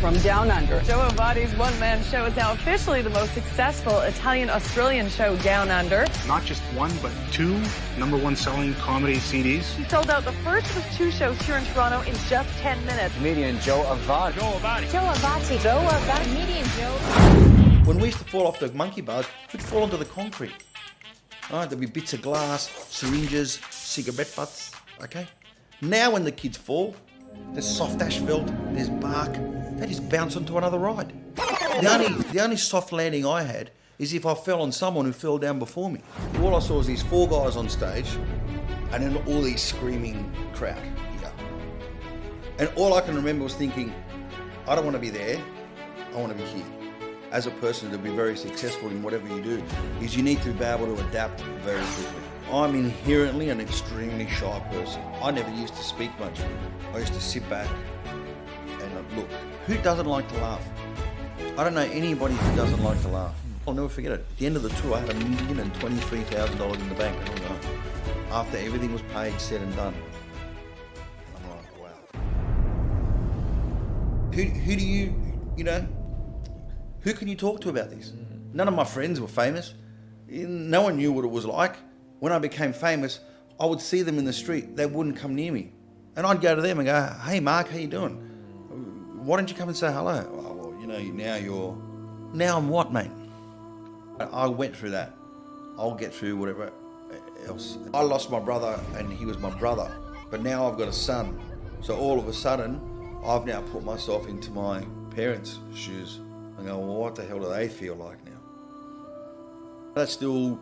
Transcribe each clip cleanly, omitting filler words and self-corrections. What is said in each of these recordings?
from Down Under. Joe Avati's one-man show is now officially the most successful Italian-Australian show Down Under. Not just one, but two #1 selling comedy CDs. He sold out the first of his 2 shows here in Toronto in just 10 minutes. Comedian Joe Avati. Joe Avati. Joe Avati. Joe Avati. Comedian Joe. When we used to fall off the monkey bars, we'd fall onto the concrete. All right, there'd be bits of glass, syringes, cigarette butts, okay? Now when the kids fall, there's soft asphalt, there's bark, they just bounce onto another ride. The only soft landing I had is if I fell on someone who fell down before me. All I saw was these 4 guys on stage and then all these screaming crowd. Yeah. And all I can remember was thinking, I don't want to be there, I want to be here. As a person, to be very successful in whatever you do, is you need to be able to adapt very quickly. I'm inherently an extremely shy person. I never used to speak much. I used to sit back and look. Who doesn't like to laugh? I don't know anybody who doesn't like to laugh. I'll never forget it. At the end of the tour, I had $1,023,000 in the bank. I don't know. After everything was paid, said and done. I'm like, wow. Who do you know, who can you talk to about this? None of my friends were famous. No one knew what it was like. When I became famous, I would see them in the street. They wouldn't come near me. And I'd go to them and go, hey, Mark, how you doing? Why don't you come and say hello? Oh, well, now I'm what, mate? I went through that. I'll get through whatever else. I lost my brother and he was my brother. But now I've got a son. So all of a sudden, I've now put myself into my parents' shoes. I go, well, what the hell do they feel like now? That still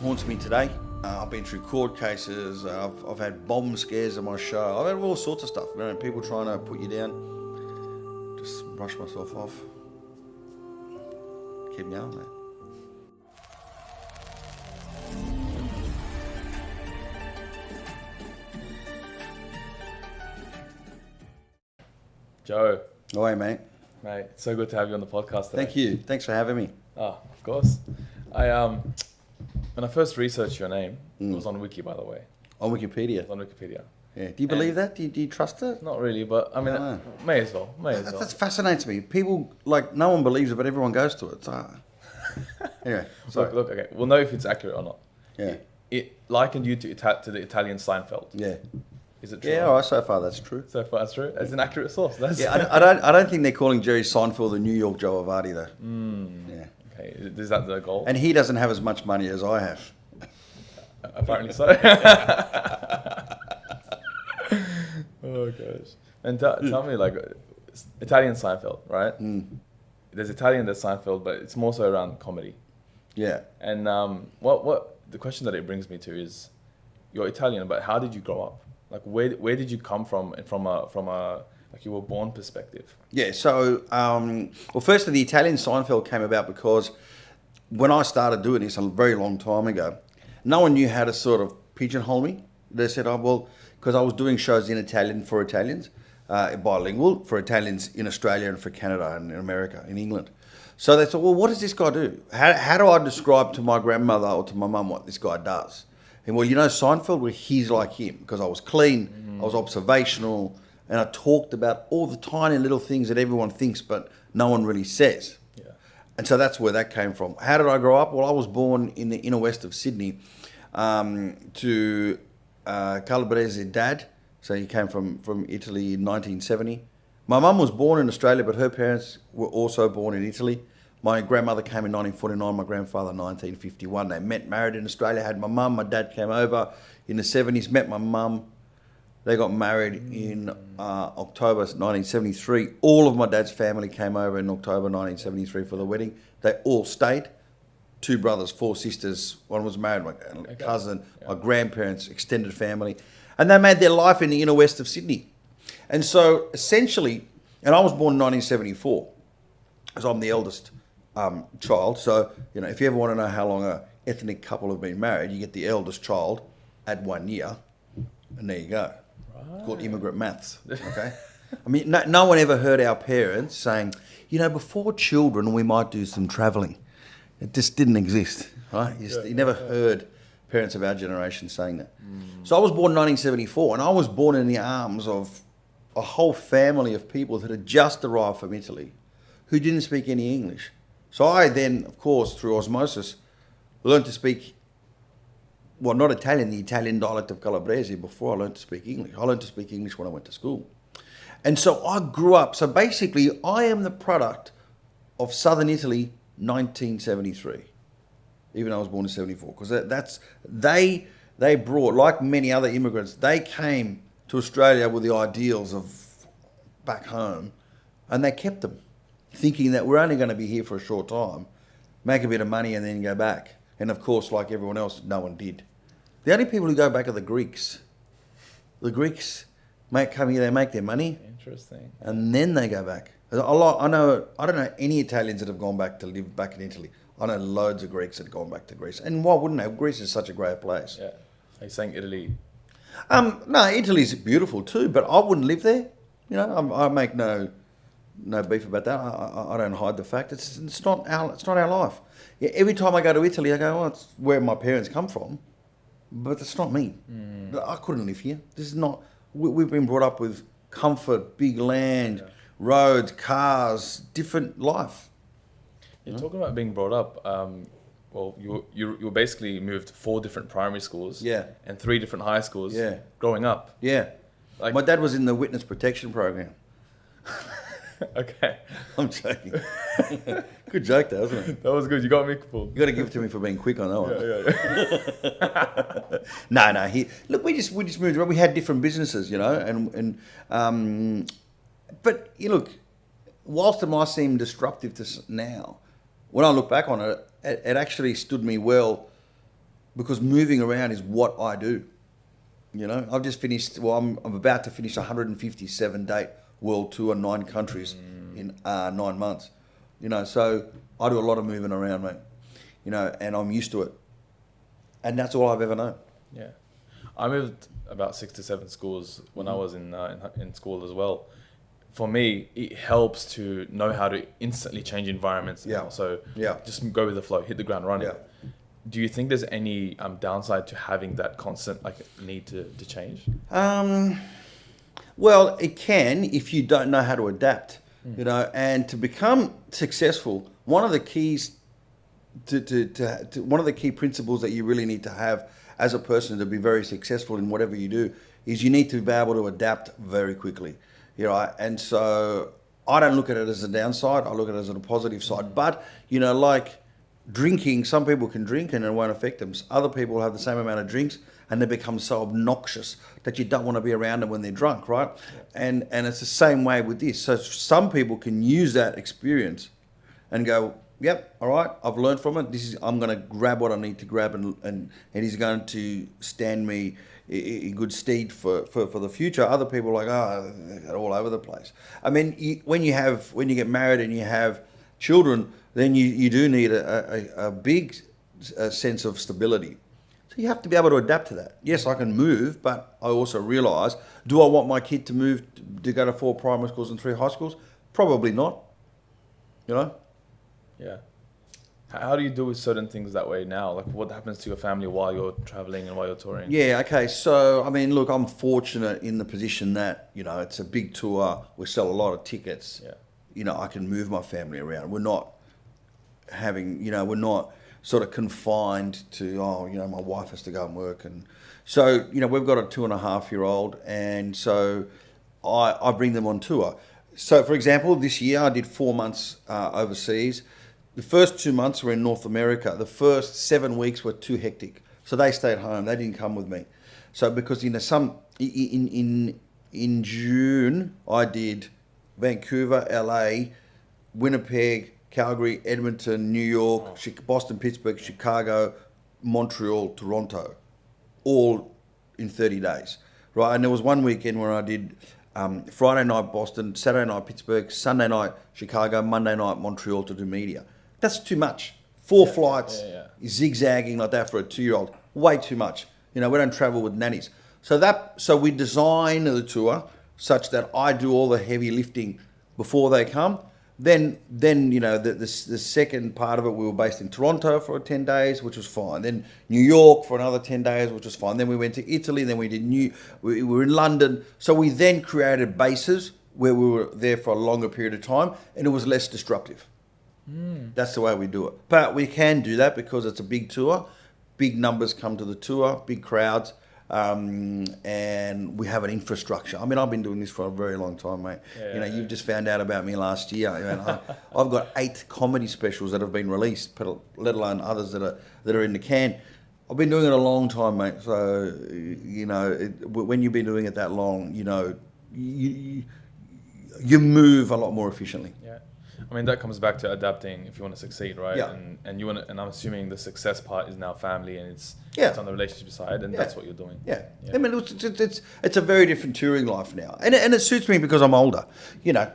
haunts me today. I've been through court cases. I've had bomb scares on my show. I've had all sorts of stuff. People trying to put you down. Just brush myself off. Keep going, mate. Joe. Oh, hey, mate. Mate, it's so good to have you on the podcast today. Thank you. Thanks for having me. Oh, of course. When I first researched your name, it was on Wiki, by the way. On Wikipedia? It was on Wikipedia. Yeah. Do you believe that? Do you trust it? Not really, but I mean, may as well. That fascinates me. People, no one believes it, but everyone goes to it. So. Anyway, sorry. Look, okay. We'll know if it's accurate or not. Yeah. It likened you to the Italian Seinfeld. Yeah. Is it true? Yeah, all right, so far that's true. So far that's true. It's an accurate source. That's I don't think they're calling Jerry Seinfeld the New York Joe Avati though. Yeah. Okay. Is that the goal? And he doesn't have as much money as I have. Apparently so. Oh gosh. And tell me, Italian Seinfeld, right? There's Italian, there's Seinfeld, but it's more so around comedy. Yeah. And what the question that it brings me to is, you're Italian, but how did you grow up? Where did you come from a you were born perspective? Yeah. So firstly, the Italian Seinfeld came about because when I started doing this a very long time ago, no one knew how to sort of pigeonhole me. They said, oh, well, because I was doing shows in Italian for Italians, bilingual, for Italians in Australia and for Canada and in America, in England. So they thought, well, what does this guy do? How do I describe to my grandmother or to my mum what this guy does? And well, Seinfeld, well, he's like him because I was clean, I was observational, and I talked about all the tiny little things that everyone thinks but no one really says. Yeah. And so that's where that came from. How did I grow up? Well, I was born in the inner west of Sydney to Calabrese dad. So he came from Italy in 1970. My mum was born in Australia, but her parents were also born in Italy. My grandmother came in 1949, my grandfather in 1951. They met, married in Australia, had my mum. My dad came over in the 70s, met my mum. They got married in October 1973. All of my dad's family came over in October 1973 for the wedding. They all stayed. 2 brothers, 4 sisters. One was married, my cousin, my grandparents, extended family. And they made their life in the inner west of Sydney. And so essentially, and I was born in 1974, because I'm the eldest child. So, if you ever want to know how long an ethnic couple have been married, you get the eldest child at 1 year, and there you go. Right. It's called immigrant maths, okay? I mean, no one ever heard our parents saying, before children, we might do some travelling. It just didn't exist, right? You never heard parents of our generation saying that. So I was born in 1974, and I was born in the arms of a whole family of people that had just arrived from Italy who didn't speak any English. So I then, of course, through osmosis, learned to speak, well, not Italian, the Italian dialect of Calabrese before I learned to speak English. I learned to speak English when I went to school. And so I grew up. So basically, I am the product of Southern Italy, 1973, even though I was born in 74. Because they brought, like many other immigrants, they came to Australia with the ideals of back home, and they kept them, thinking that we're only going to be here for a short time, make a bit of money and then go back. And of course, like everyone else, no one did. The only people who go back are the Greeks. The Greeks come here, they make their money. Interesting. And then they go back. I don't know any Italians that have gone back to live back in Italy. I know loads of Greeks that have gone back to Greece. And why wouldn't they? Greece is such a great place. Yeah. Are you saying Italy? No, Italy's beautiful too, but I wouldn't live there. You know, I make no beef about that. I don't hide the fact. It's not our life. Yeah, every time I go to Italy, I go, well, it's where my parents come from, but it's not me. I couldn't live here. This is not. We've been brought up with comfort, big land, roads, cars, different life. You're talking about being brought up. Well, you basically moved 4 different primary schools. Yeah. And 3 different high schools. Yeah. Growing up. Yeah. Like, my dad was in the witness protection program. Okay. I'm joking. Good joke, though, wasn't it? That was good. You got me full. You got to give it to me for being quick on that one. Yeah. No. Look, we just moved around. We had different businesses, you know, but you look, whilst it might seem disruptive to now, when I look back on it, it actually stood me well, because moving around is what I do. You know, I've just finished. Well, I'm about to finish a 157-date world tour, 9 countries in 9 months. You know, so I do a lot of moving around, mate. You know, and I'm used to it, and that's all I've ever known. Yeah, I moved about 6 to 7 schools when I was in school as well. For me, it helps to know how to instantly change environments. Yeah. And also, Yeah. just go with the flow, hit the ground running. Yeah. Do you think there's any downside to having that constant need to change? Well, it can if you don't know how to adapt. You know, and to become successful, one of the keys to one of the key principles that you really need to have as a person to be very successful in whatever you do is you need to be able to adapt very quickly. You know, and so I don't look at it as a downside. I look at it as a positive side. But, you know, like drinking, some people can drink and it won't affect them. Other people have the same amount of drinks and they become so obnoxious that you don't want to be around them when they're drunk, right? And it's the same way with this. So some people can use that experience and go, yep, all right, I've learned from it. I'm going to grab what I need to grab and it is going to stand me in good stead for the future. Other people are like, they're all over the place. I mean, when you get married and you have children, then you do need a big sense of stability. So you have to be able to adapt to that. Yes, I can move, but I also realise, do I want my kid to move to go to 4 primary schools and 3 high schools? Probably not. You know? Yeah. How do you deal with certain things that way now? Like, what happens to your family while you're traveling and while you're touring? Yeah, okay. So, I mean, look, I'm fortunate in the position that, you know, it's a big tour. We sell a lot of tickets. Yeah. You know, I can move my family around. We're not sort of confined to, my wife has to go and work. And so, you know, we've got a 2.5-year-old, and so I bring them on tour. So, for example, this year I did 4 months overseas. The first 2 months were in North America. The first 7 weeks were too hectic, so they stayed home. They didn't come with me. So because in June I did Vancouver, LA, Winnipeg, Calgary, Edmonton, New York, Boston, Pittsburgh, Chicago, Montreal, Toronto, all in 30 days, right? And there was one weekend where I did Friday night Boston, Saturday night Pittsburgh, Sunday night Chicago, Monday night Montreal to do media. That's too much. 4 flights, zigzagging like that for a 2-year-old. Way too much. You know, we don't travel with nannies. So we design the tour such that I do all the heavy lifting before they come, Then you know the second part of it, we were based in Toronto for 10 days, which was fine. Then New York for another 10 days, which was fine. Then we went to Italy. Then we were in London. So we then created bases where we were there for a longer period of time, and it was less disruptive. That's the way we do it. But we can do that because it's a big tour. Big numbers come to the tour, big crowds, and we have an infrastructure. I mean, I've been doing this for a very long time, mate. You've just found out about me last year. I've got 8 comedy specials that have been released, let alone others that are in the can. I've been doing it a long time, mate. So, when you've been doing it that long, you move a lot more efficiently. Yeah. I mean, that comes back to adapting if you want to succeed, right? Yeah. And I'm assuming the success part is now family, and it's on the relationship side, and that's what you're doing. Yeah. I mean, it's a very different touring life now, and it suits me because I'm older.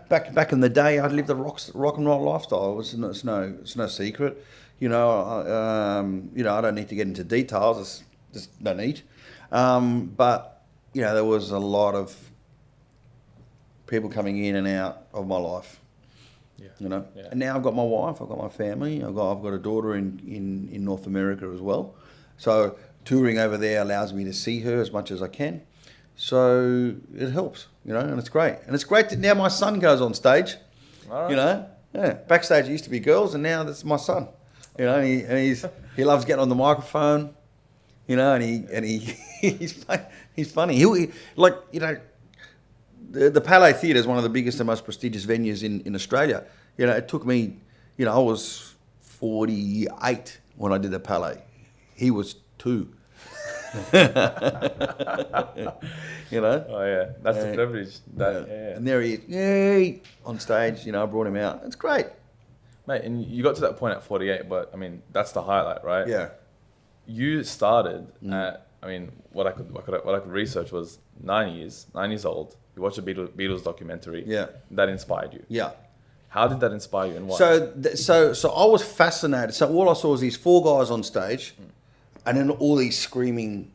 Back in the day, I lived a rock and roll lifestyle. It's no secret. I don't need to get into details. It's just no need. But there was a lot of people coming in and out of my life. And now I've got my wife, I've got my family, I've got a daughter in North America as well. So touring over there allows me to see her as much as I can. So it helps, and it's great. And it's great that now my son goes on stage. All right. Backstage it used to be girls, and now that's my son. He loves getting on the microphone, and he's funny. The Palais Theatre is one of the biggest and most prestigious venues in Australia. It took me, I was 48 when I did the Palais. He was 2. Oh yeah, that's the privilege. And there he is, yay, on stage. I brought him out. It's great, mate. And you got to that point at 48, but I mean that's the highlight, right? Yeah. You started at, I mean, what I could research was 9 years old. You watched a Beatles documentary. Yeah. That inspired you. Yeah. How did that inspire you, and why? So I was fascinated. So all I saw was these 4 guys on stage, and then all these screaming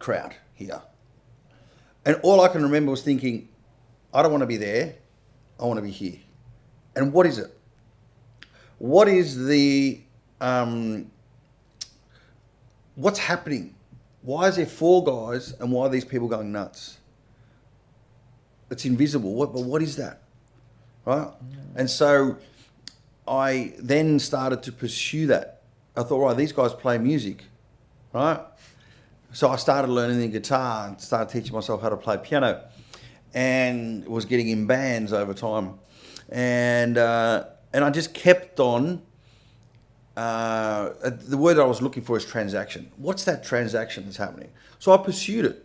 crowd here. And all I can remember was thinking, I don't want to be there. I want to be here. And what is it? What is the what's happening? Why is there 4 guys, and why are these people going nuts? It's invisible. But what is that? Right? And so I then started to pursue that. I thought, right, these guys play music, right? So I started learning the guitar and started teaching myself how to play piano, and was getting in bands over time. And I just kept on. The word I was looking for is transaction. What's that transaction that's happening? So I pursued it,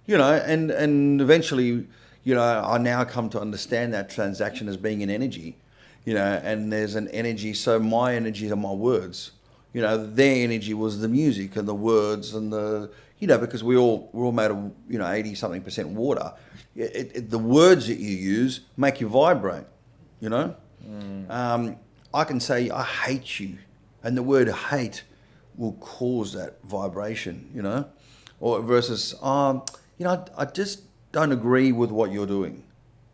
and eventually, I now come to understand that transaction as being an energy, and there's an energy. So my energy are my words, their energy was the music and the words and because we're all made of, 80-something% water. The words that you use make you vibrate, I can say, I hate you. And the word hate will cause that vibration, or versus, I just don't agree with what you're doing,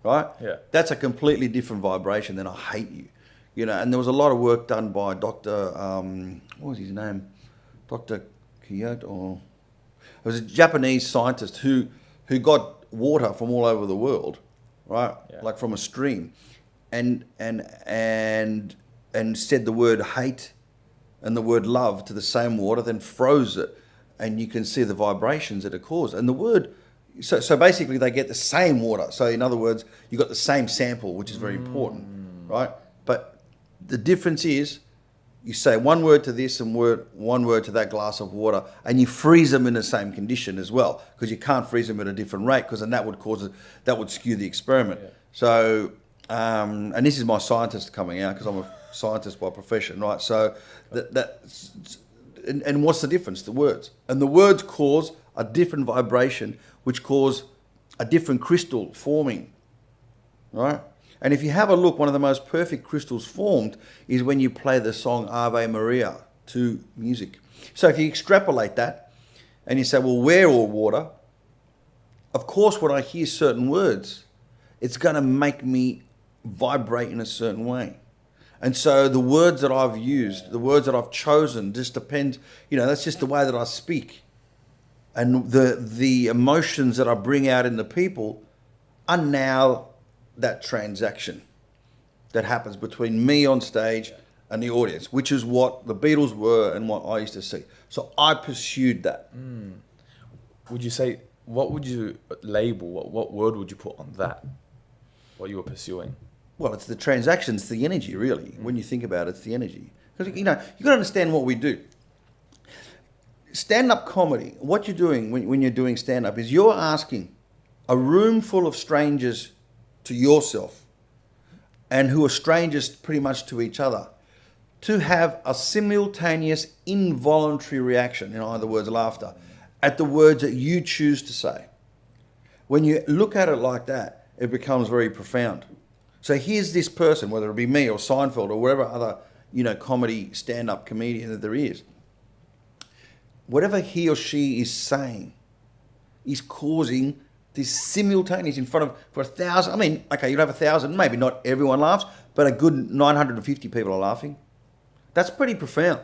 right? Yeah. That's a completely different vibration than I hate you, and there was a lot of work done by Dr. What was his name? Dr. Kyoto, or it was a Japanese scientist who got water from all over the world, right? Yeah. Like from a stream, and said the word hate and the word love to the same water, then froze it, and you can see the vibrations that it caused. And the word, so basically they get the same water. So in other words, you got the same sample, which is very important, right? But the difference is, you say one word to this and one word to that glass of water, and you freeze them in the same condition as well, because you can't freeze them at a different rate, because then that would skew the experiment. Yeah. So, and this is my scientist coming out, because I'm a scientist by profession, right? So and what's the difference? The words. And the words cause a different vibration, which cause a different crystal forming, right? And if you have a look, one of the most perfect crystals formed is when you play the song Ave Maria to music. So if you extrapolate that and you say, well, we're all water, of course when I hear certain words, it's going to make me vibrate in a certain way. And so the words that I've used, the words that I've chosen, just depend, that's just the way that I speak. And the emotions that I bring out in the people are now that transaction that happens between me on stage and the audience, which is what the Beatles were and what I used to see. So I pursued that. Would you say, what would you label, what word would you put on that, what you were pursuing? Well, it's the transactions, it's the energy, really. When you think about it, it's the energy. Because, you got to understand what we do. Stand-up comedy, what you're doing when you're doing stand-up is you're asking a room full of strangers to yourself, and who are strangers pretty much to each other, to have a simultaneous involuntary reaction, in other words, laughter, at the words that you choose to say. When you look at it like that, it becomes very profound. So here's this person, whether it be me or Seinfeld or whatever other, comedy stand-up comedian that there is. Whatever he or she is saying is causing this simultaneous in front of, for 1,000, I mean, okay, you'll have 1,000, maybe not everyone laughs, but a good 950 people are laughing. That's pretty profound.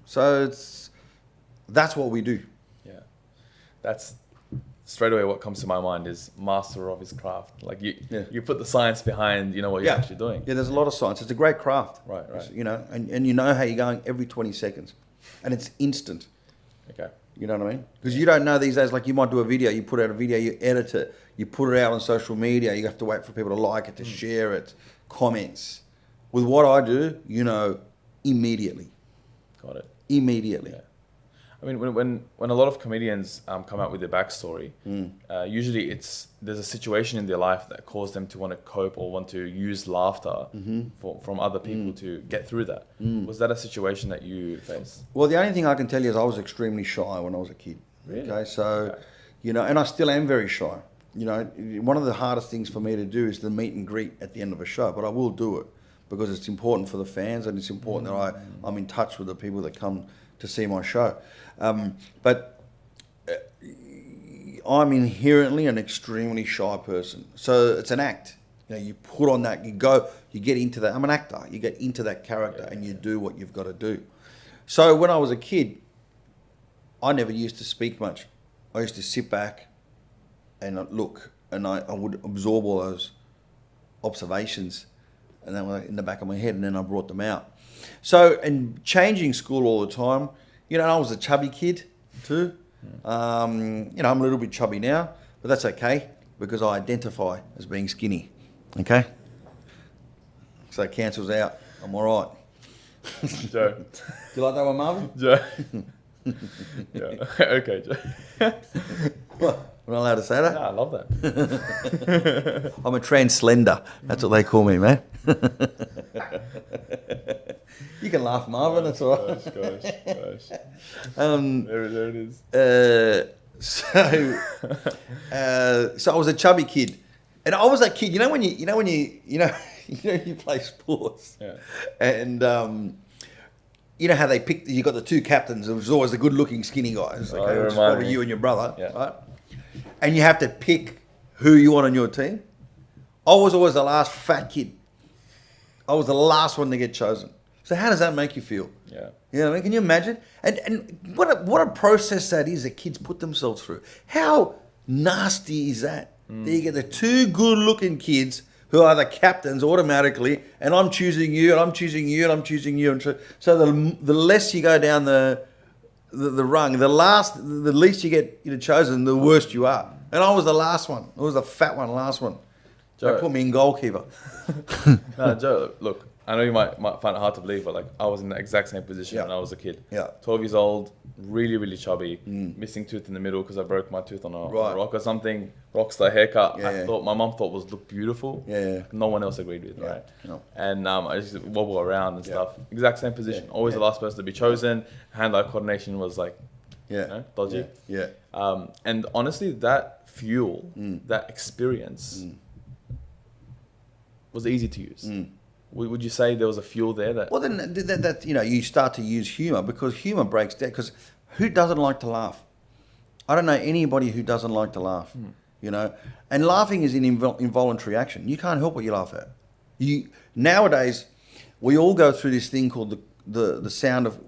So that's what we do. Yeah. That's straight away what comes to my mind is master of his craft. Like you put the science behind, what you're actually doing. Yeah, there's a lot of science. It's a great craft. Right. And you know how you're going every 20 seconds. And it's instant. Okay. You know what I mean? Because you don't know these days, like you might do a video, you put out a video, you edit it, you put it out on social media, you have to wait for people to like it, to share it, comments. With what I do, immediately. Got it. Immediately. Yeah. I mean, when a lot of comedians come out with their backstory, usually there's a situation in their life that caused them to want to cope or want to use laughter from other people to get through that. Was that a situation that you faced? Well, the only thing I can tell you is I was extremely shy when I was a kid. Really? Okay, so, and I still am very shy. One of the hardest things for me to do is the meet and greet at the end of a show, but I will do it because it's important for the fans and it's important that I'm in touch with the people that come to see my show. But I'm inherently an extremely shy person. So it's an act. You put on that, you get into that. I'm an actor. You get into that character and you do what you've got to do. So when I was a kid, I never used to speak much. I used to sit back and look, and I would absorb all those observations and then in the back of my head, and then I brought them out. So, and changing school all the time, I was a chubby kid too. I'm a little bit chubby now, but that's okay because I identify as being skinny. Okay? So it cancels out. I'm all right. Joe. Do you like that one, Marvin? Joe. Yeah. Okay, Joe. What? Am I allowed to say that? No, I love that. I'm a trans-slender. That's what they call me, man. You can laugh, Marvin. That's all right. Gosh. There it is. So I was a chubby kid, and I was that kid. When you play sports, and how they pick. You got the two captains. It was always the good-looking skinny guys. Okay, it was probably you and your brother, right? And you have to pick who you want on your team. I was always the last fat kid. I was the last one to get chosen. So how does that make you feel? Yeah. You know what I mean? Can you imagine? And what a process that is that kids put themselves through. How nasty is that? That you get the two good-looking kids who are the captains automatically, and I'm choosing you, and I'm choosing you, and I'm choosing you. And so the less you go down the rung, the least you get chosen, the worse you are. And I was the last one. I was the fat one, last one. Joe, they put me in goalkeeper. No, Joe, look, I know you might find it hard to believe, but I was in the exact same position when I was a kid. Yeah. 12 years old, really, really chubby, missing tooth in the middle because I broke my tooth on a rock or something. Rockstar haircut. My mom thought was looked beautiful. Yeah. No one else agreed with, right? No. And I just wobble around and stuff. Exact same position. Always the last person to be chosen. Hand-eye coordination was dodgy. Yeah. And honestly, that fuel, that experience was easy to use. Would you say there was a fuel there that? Well, then that you start to use humor because humor breaks down. Because who doesn't like to laugh? I don't know anybody who doesn't like to laugh. you know. And laughing is an involuntary action. You can't help what you laugh at. Nowadays, we all go through this thing called the sound of,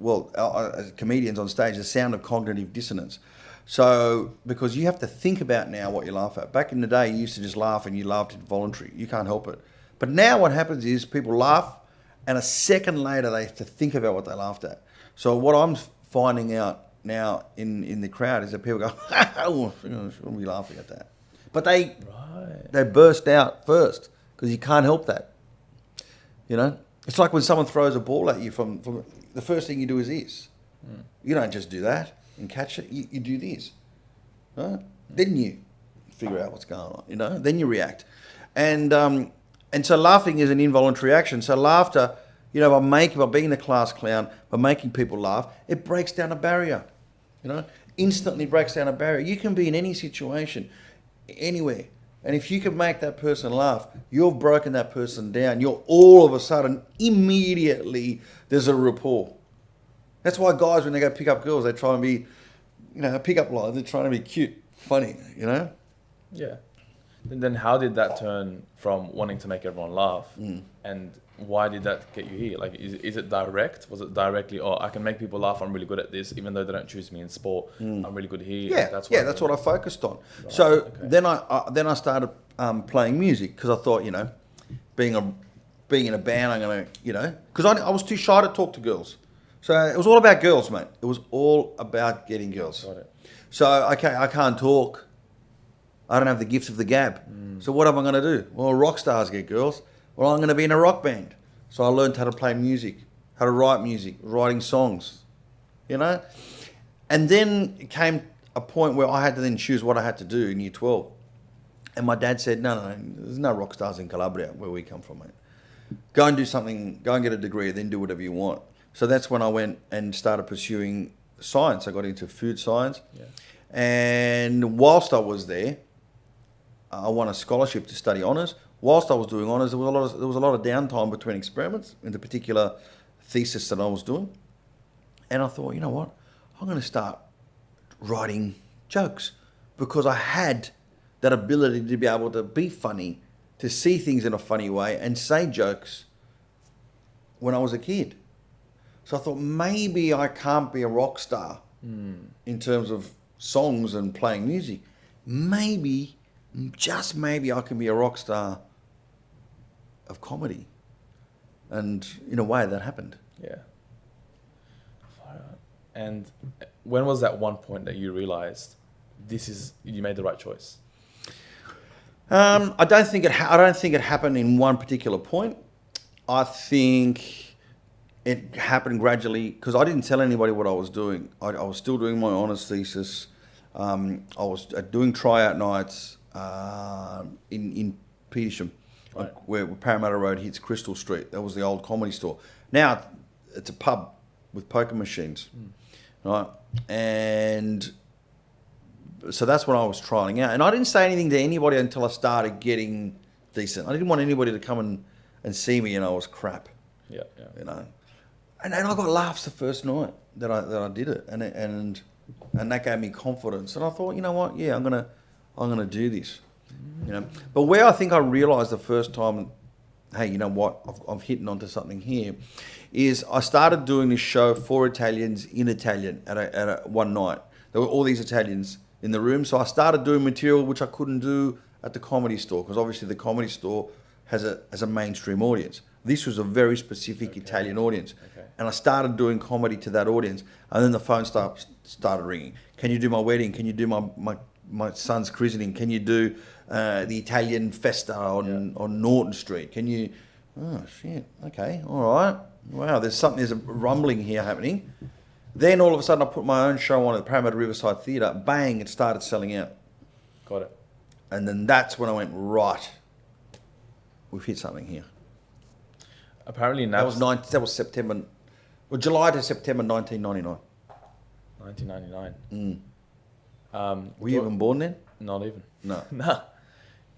as comedians on stage, the sound of cognitive dissonance. So, because you have to think about now what you laugh at. Back in the day, you used to just laugh and you laughed involuntary. You can't help it. But now what happens is people laugh and a second later they have to think about what they laughed at. So what I'm finding out now in the crowd is that people go, oh, I shouldn't be laughing at that. But they burst out first because you can't help that. You know? It's like when someone throws a ball at you from the first thing you do is this. You don't just do that and catch it. You do this. Right? Then you figure out what's going on, you know? Then you react. And so laughing is an involuntary action. So laughter, you know, by being the class clown, by making people laugh, it breaks down a barrier, you know? Instantly breaks down a barrier. You can be in any situation, anywhere. And if you can make that person laugh, you've broken that person down. You're all of a sudden, immediately, there's a rapport. That's why guys, when they go pick up girls, they try and be, you know, a pickup line. They're trying to be cute, funny, you know? Yeah. And then how did that turn from wanting to make everyone laugh? And why did that get you here? Like, is it direct? Was it directly, oh, I can make people laugh, I'm really good at this, even though they don't choose me in sport, I'm really good here. Yeah, that's what I focused on. Right, so then I started playing music because I thought, you know, being in a band, I'm going to, you know, because I was too shy to talk to girls. So it was all about girls, mate. It was all about getting girls. Got it. So, okay, I can't talk. I don't have the gift of the gab. So what am I going to do? Well, rock stars get girls. Well, I'm going to be in a rock band. So I learned how to play music, how to write music, writing songs, you know? And then it came a point where I had to then choose what I had to do in year 12. And my dad said, no, there's no rock stars in Calabria where we come from, mate. Go and do something, go and get a degree, then do whatever you want. So that's when I went and started pursuing science. I got into food science. Yeah. And whilst I was there, I won a scholarship to study honours. Whilst I was doing honours, there was a lot of downtime between experiments in the particular thesis that I was doing. And I thought, you know what? I'm going to start writing jokes because I had that ability to be able to be funny, to see things in a funny way and say jokes when I was a kid. So I thought maybe I can't be a rock star in terms of songs and playing music. Maybe, just maybe, I can be a rock star of comedy. And in a way that happened. Yeah. And when was that one point that you realized you made the right choice? I don't think it happened in one particular point. I think it happened gradually because I didn't tell anybody what I was doing. I was still doing my honours thesis. I was doing tryout nights in Petersham, right, where Parramatta Road hits Crystal Street. That was the old comedy store. Now it's a pub with poker machines, right? And so that's when I was trialing out. And I didn't say anything to anybody until I started getting decent. I didn't want anybody to come and see me and I was crap. Yeah. You know. And I got laughs the first night that I did it, and that gave me confidence. And I thought, you know what? Yeah, I'm gonna do this. You know. But where I think I realised the first time, hey, you know what? I've hit onto something here, is I started doing this show for Italians in Italian at a one night. There were all these Italians in the room, so I started doing material which I couldn't do at the Comedy Store because obviously the Comedy Store has a mainstream audience. This was a very specific Italian audience. Okay. And I started doing comedy to that audience. And then the phone started ringing. Can you do my wedding? Can you do my son's christening? Can you do the Italian festa on Norton Street? Can you... Oh, shit. Okay. All right. Wow, there's a rumbling here happening. Then all of a sudden I put my own show on at the Parramatta Riverside Theatre. Bang, it started selling out. Got it. And then that's when I went, right, we've hit something here. Apparently that was September, well, July to September 1999. 1999. Were you even born then? Not even. No. No.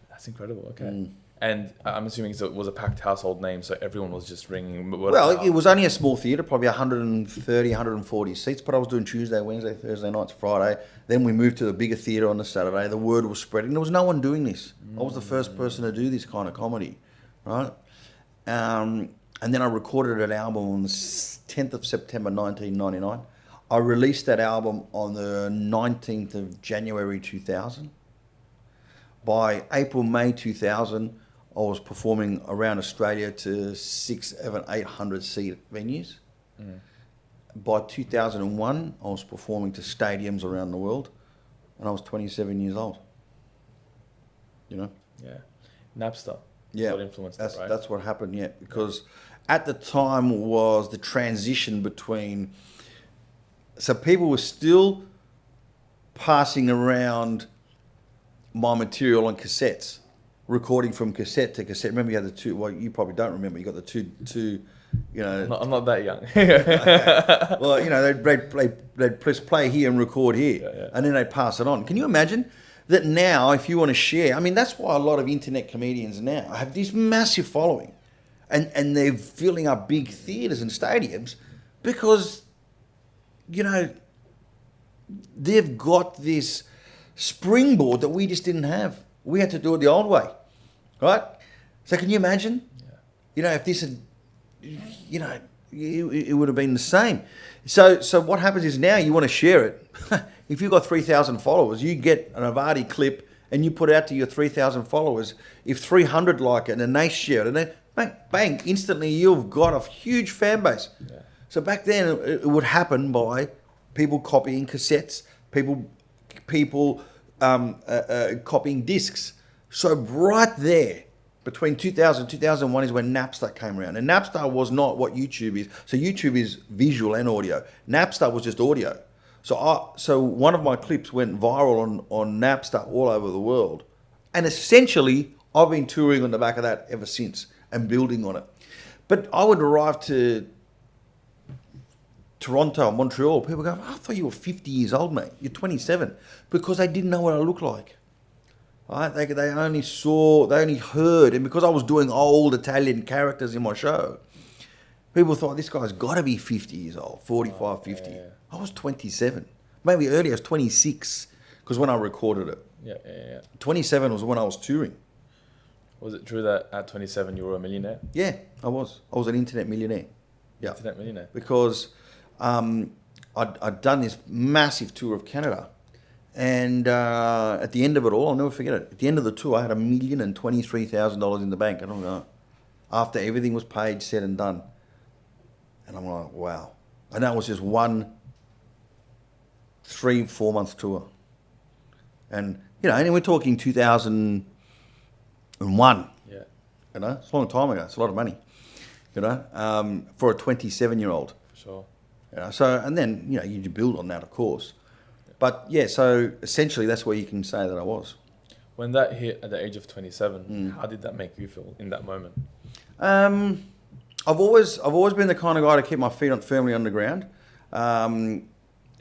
That's incredible. Okay. And I'm assuming it was a packed household name, so everyone was just ringing. Well, it was only a small theatre, probably 130, 140 seats, but I was doing Tuesday, Wednesday, Thursday nights, Friday. Then we moved to a bigger theatre on the Saturday. The word was spreading. There was no one doing this. I was the first person to do this kind of comedy, right? And then I recorded an album on the 10th of September 1999. I released that album on the 19th of January 2000. By April, May 2000, I was performing around Australia to 600, 800 seat venues. By 2001, I was performing to stadiums around the world, and I was 27 years old. You know? Yeah. Napster. Yeah, What influenced that, right? that's what happened. Yeah, because at the time was the transition between. So people were still passing around my material on cassettes, recording from cassette to cassette. Remember, you had the two. Well, you probably don't remember. You got the two. You know, I'm not that young. well, you know, they'd press play here and record here, and then they'd pass it on. Can you imagine that now, if you want to share? I mean, that's why a lot of internet comedians now have this massive following, and they're filling up big theatres and stadiums because, you know, they've got this springboard that we just didn't have. We had to do it the old way, right? So can you imagine? Yeah. You know, if this had, you know, it would have been the same. So what happens is now you want to share it. If you've got 3,000 followers, you get an Avati clip and you put it out to your 3,000 followers. If 300 like it and they share it, and then bang, instantly you've got a huge fan base. Yeah. So back then it would happen by people copying cassettes, people copying discs. So right there, between 2000 and 2001 is when Napster came around. And Napster was not what YouTube is. So YouTube is visual and audio. Napster was just audio. So one of my clips went viral on Napster all over the world. And essentially, I've been touring on the back of that ever since and building on it. But I would arrive to Toronto, Montreal, people go, I thought you were 50 years old, mate. You're 27. Because they didn't know what I looked like. Right? They only heard. And because I was doing old Italian characters in my show, people thought this guy's got to be 50 years old, 45, 50. Yeah. I was 27. Maybe earlier, I was 26. Because when I recorded it. Yeah. 27 was when I was touring. Was it true that at 27 you were a millionaire? Yeah, I was. I was an internet millionaire. Yeah. Internet millionaire. Because I'd done this massive tour of Canada. And at the end of it all, I'll never forget it. At the end of the tour, I had $1,023,000 in the bank. I don't know. After everything was paid, said and done. And I'm like, wow. And that was just one 3-4 month tour. And, you know, and we're talking 2001. Yeah. You know, it's a long time ago. It's a lot of money, you know, for a 27-year-old. For sure. You know, so, and then, you know, you build on that, of course. But yeah, so essentially that's where you can say that I was. When that hit at the age of 27, how did that make you feel in that moment? I've always been the kind of guy to keep my feet firmly on the ground. And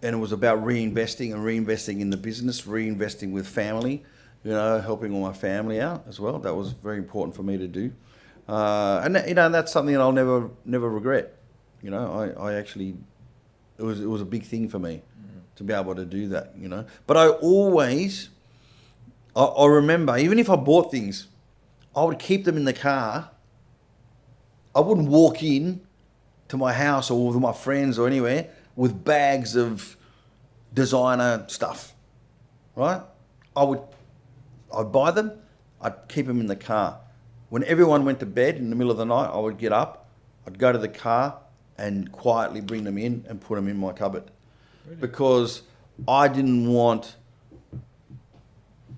it was about reinvesting in the business, reinvesting with family, you know, helping all my family out as well. That was very important for me to do. And you know, that's something that I'll never regret. You know, I actually, it was a big thing for me to be able to do that, you know. But I remember, even if I bought things, I would keep them in the car. I wouldn't walk in to my house or with my friends or anywhere with bags of designer stuff, right? I'd buy them, I'd keep them in the car. When everyone went to bed in the middle of the night, I would get up, I'd go to the car and quietly bring them in and put them in my cupboard. Really? Because I didn't want...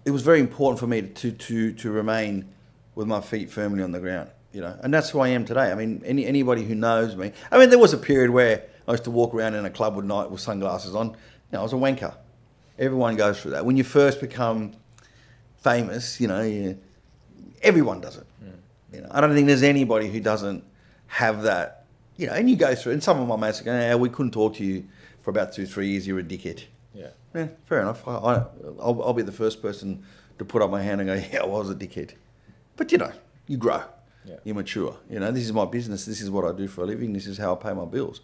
It was very important for me to remain with my feet firmly on the ground, you know, and that's who I am today. I mean, anybody who knows me... I mean, there was a period where I used to walk around in a club at night with sunglasses on. You know, I was a wanker. Everyone goes through that. When you first become famous, you know, everyone does it. You know, I don't think there's anybody who doesn't have that, you know, and you go through, and some of my mates go, we couldn't talk to you for about 2-3 years, you're a dickhead. Yeah, fair enough. I'll be the first person to put up my hand and go, yeah, I was a dickhead. But, you know, you grow. Yeah. You mature. You know, this is my business. This is what I do for a living. This is how I pay my bills.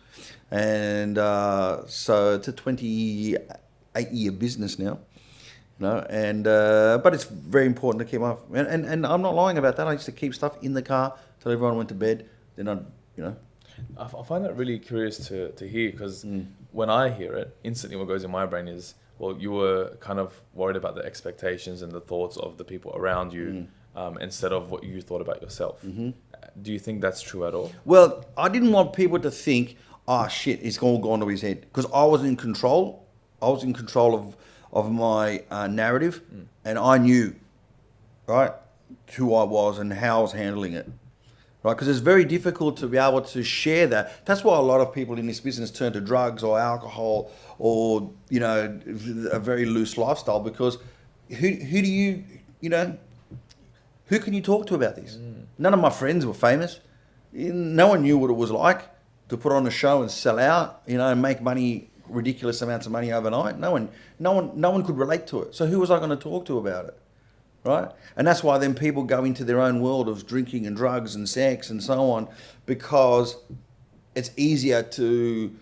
And so it's a 28-year business now. You know, and but it's very important to keep my and I'm not lying about that. I used to keep stuff in the car till everyone went to bed. Then I'd, you know. I find that really curious to hear, because when I hear it, instantly what goes in my brain is, well, you were kind of worried about the expectations and the thoughts of the people around you instead of what you thought about yourself. Do you think that's true at all? Well, I didn't want people to think, oh shit, it's all gone to his head, because I was in control. I was in control of my narrative, and I knew, right, who I was and how I was handling it. Right, because it's very difficult to be able to share that. That's why a lot of people in this business turn to drugs or alcohol or, you know, a very loose lifestyle, because who do you, you know, who can you talk to about this? None of my friends were famous. No one knew what it was like to put on a show and sell out, you know, and make money, ridiculous amounts of money overnight. No one could relate to it. So who was I going to talk to about it? Right? And that's why then people go into their own world of drinking and drugs and sex and so on, because it's easier to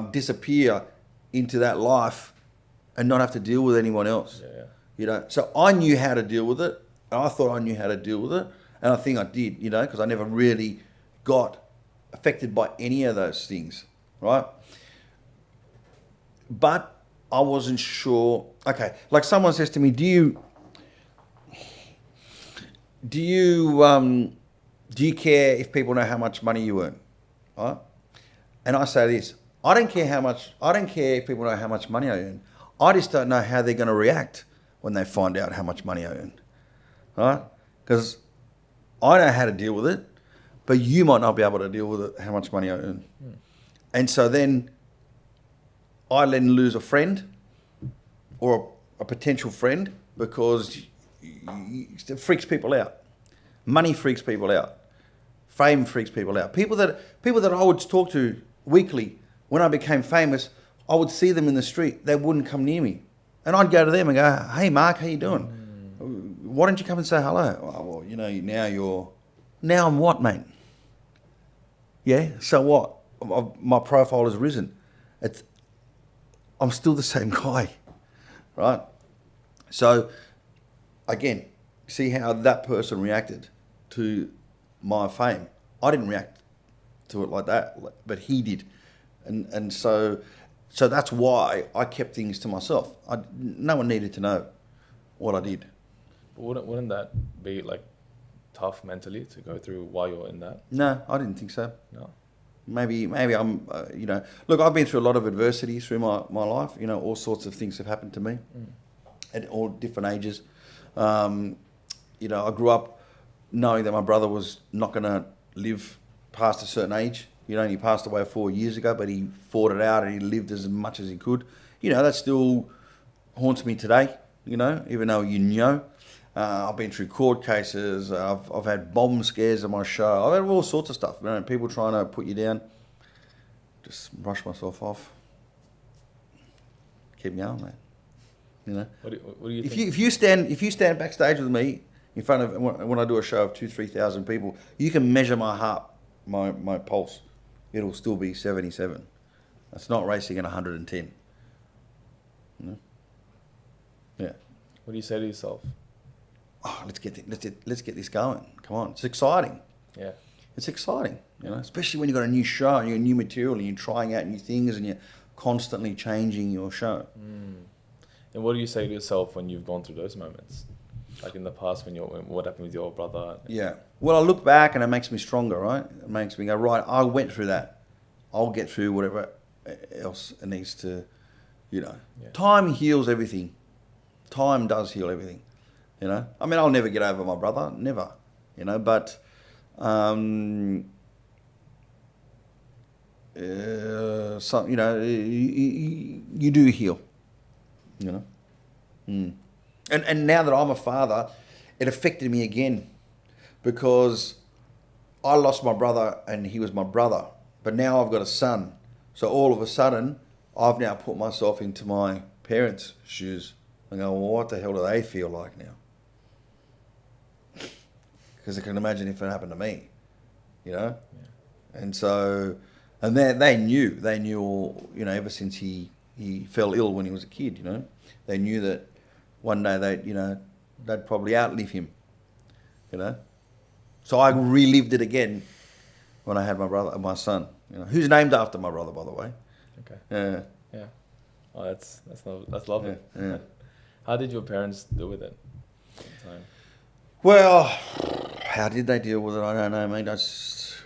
disappear into that life and not have to deal with anyone else. Yeah. You know, so I knew how to deal with it. And I thought I knew how to deal with it, and I think I did. You know, because I never really got affected by any of those things. Right? But I wasn't sure. Okay, like someone says to me, do you care if people know how much money you earn? Right? And I say this: I don't care if people know how much money I earn. I just don't know how they're going to react when they find out how much money I earn. Right? Because I know how to deal with it, but you might not be able to deal with it, how much money I earn. And so then I then lose a friend or a potential friend, because it freaks people out. Money freaks people out. Fame freaks people out. People that I would talk to weekly, when I became famous, I would see them in the street. They wouldn't come near me. And I'd go to them and go, hey, Mark, how you doing? Why don't you come and say hello? Oh, well, you know, now I'm what, mate? Yeah, so what? My profile has risen. I'm still the same guy, right? So, again, see how that person reacted to my fame. I didn't react to it like that, but he did. And so that's why I kept things to myself. No one needed to know what I did. But wouldn't that be like tough mentally to go through while you're in that? No, I didn't think so. No. Maybe I'm, you know, look, I've been through a lot of adversity through my life. You know, all sorts of things have happened to me at all different ages. You know, I grew up knowing that my brother was not going to live past a certain age. You know, and he passed away 4 years ago, but he fought it out and he lived as much as he could. You know, that still haunts me today, you know, even though you know. I've been through court cases. I've had bomb scares on my show. I've had all sorts of stuff. You know, people trying to put you down. Just brush myself off. Keep going, mate. You know. What do you think? If you stand backstage with me in front of, when I do a show of 2,000-3,000 people, you can measure my heart, my pulse. It'll still be 77. That's not racing at 110. You know? Yeah. What do you say to yourself? Oh, let's get this going. Come on, it's exciting. Yeah, it's exciting. You know, especially when you've got a new show and you've got new material and you're trying out new things and you're constantly changing your show. And what do you say to yourself when you've gone through those moments, like in the past what happened with your brother? Yeah. Well, I look back and it makes me stronger, right? It makes me go, right, I went through that. I'll get through whatever else it needs to, you know. Yeah. Time heals everything. Time does heal everything. You know, I mean, I'll never get over my brother, never. You know, but some, you know, you do heal. You know, and now that I'm a father, it affected me again, because I lost my brother and he was my brother, but now I've got a son. So all of a sudden, I've now put myself into my parents' shoes and go, well, what the hell do they feel like now? because I can imagine if it happened to me, you know. And so, and they knew all, you know, ever since he fell ill when he was a kid, you know, they knew that one day they'd probably outlive him, you know. So I relived it again when I had my son, you know, who's named after my brother, by the way. Okay. Yeah. Yeah. Oh, that's lovely. Yeah. How did your parents deal with it at the time? Well, how did they deal with it? I don't know, mate. It's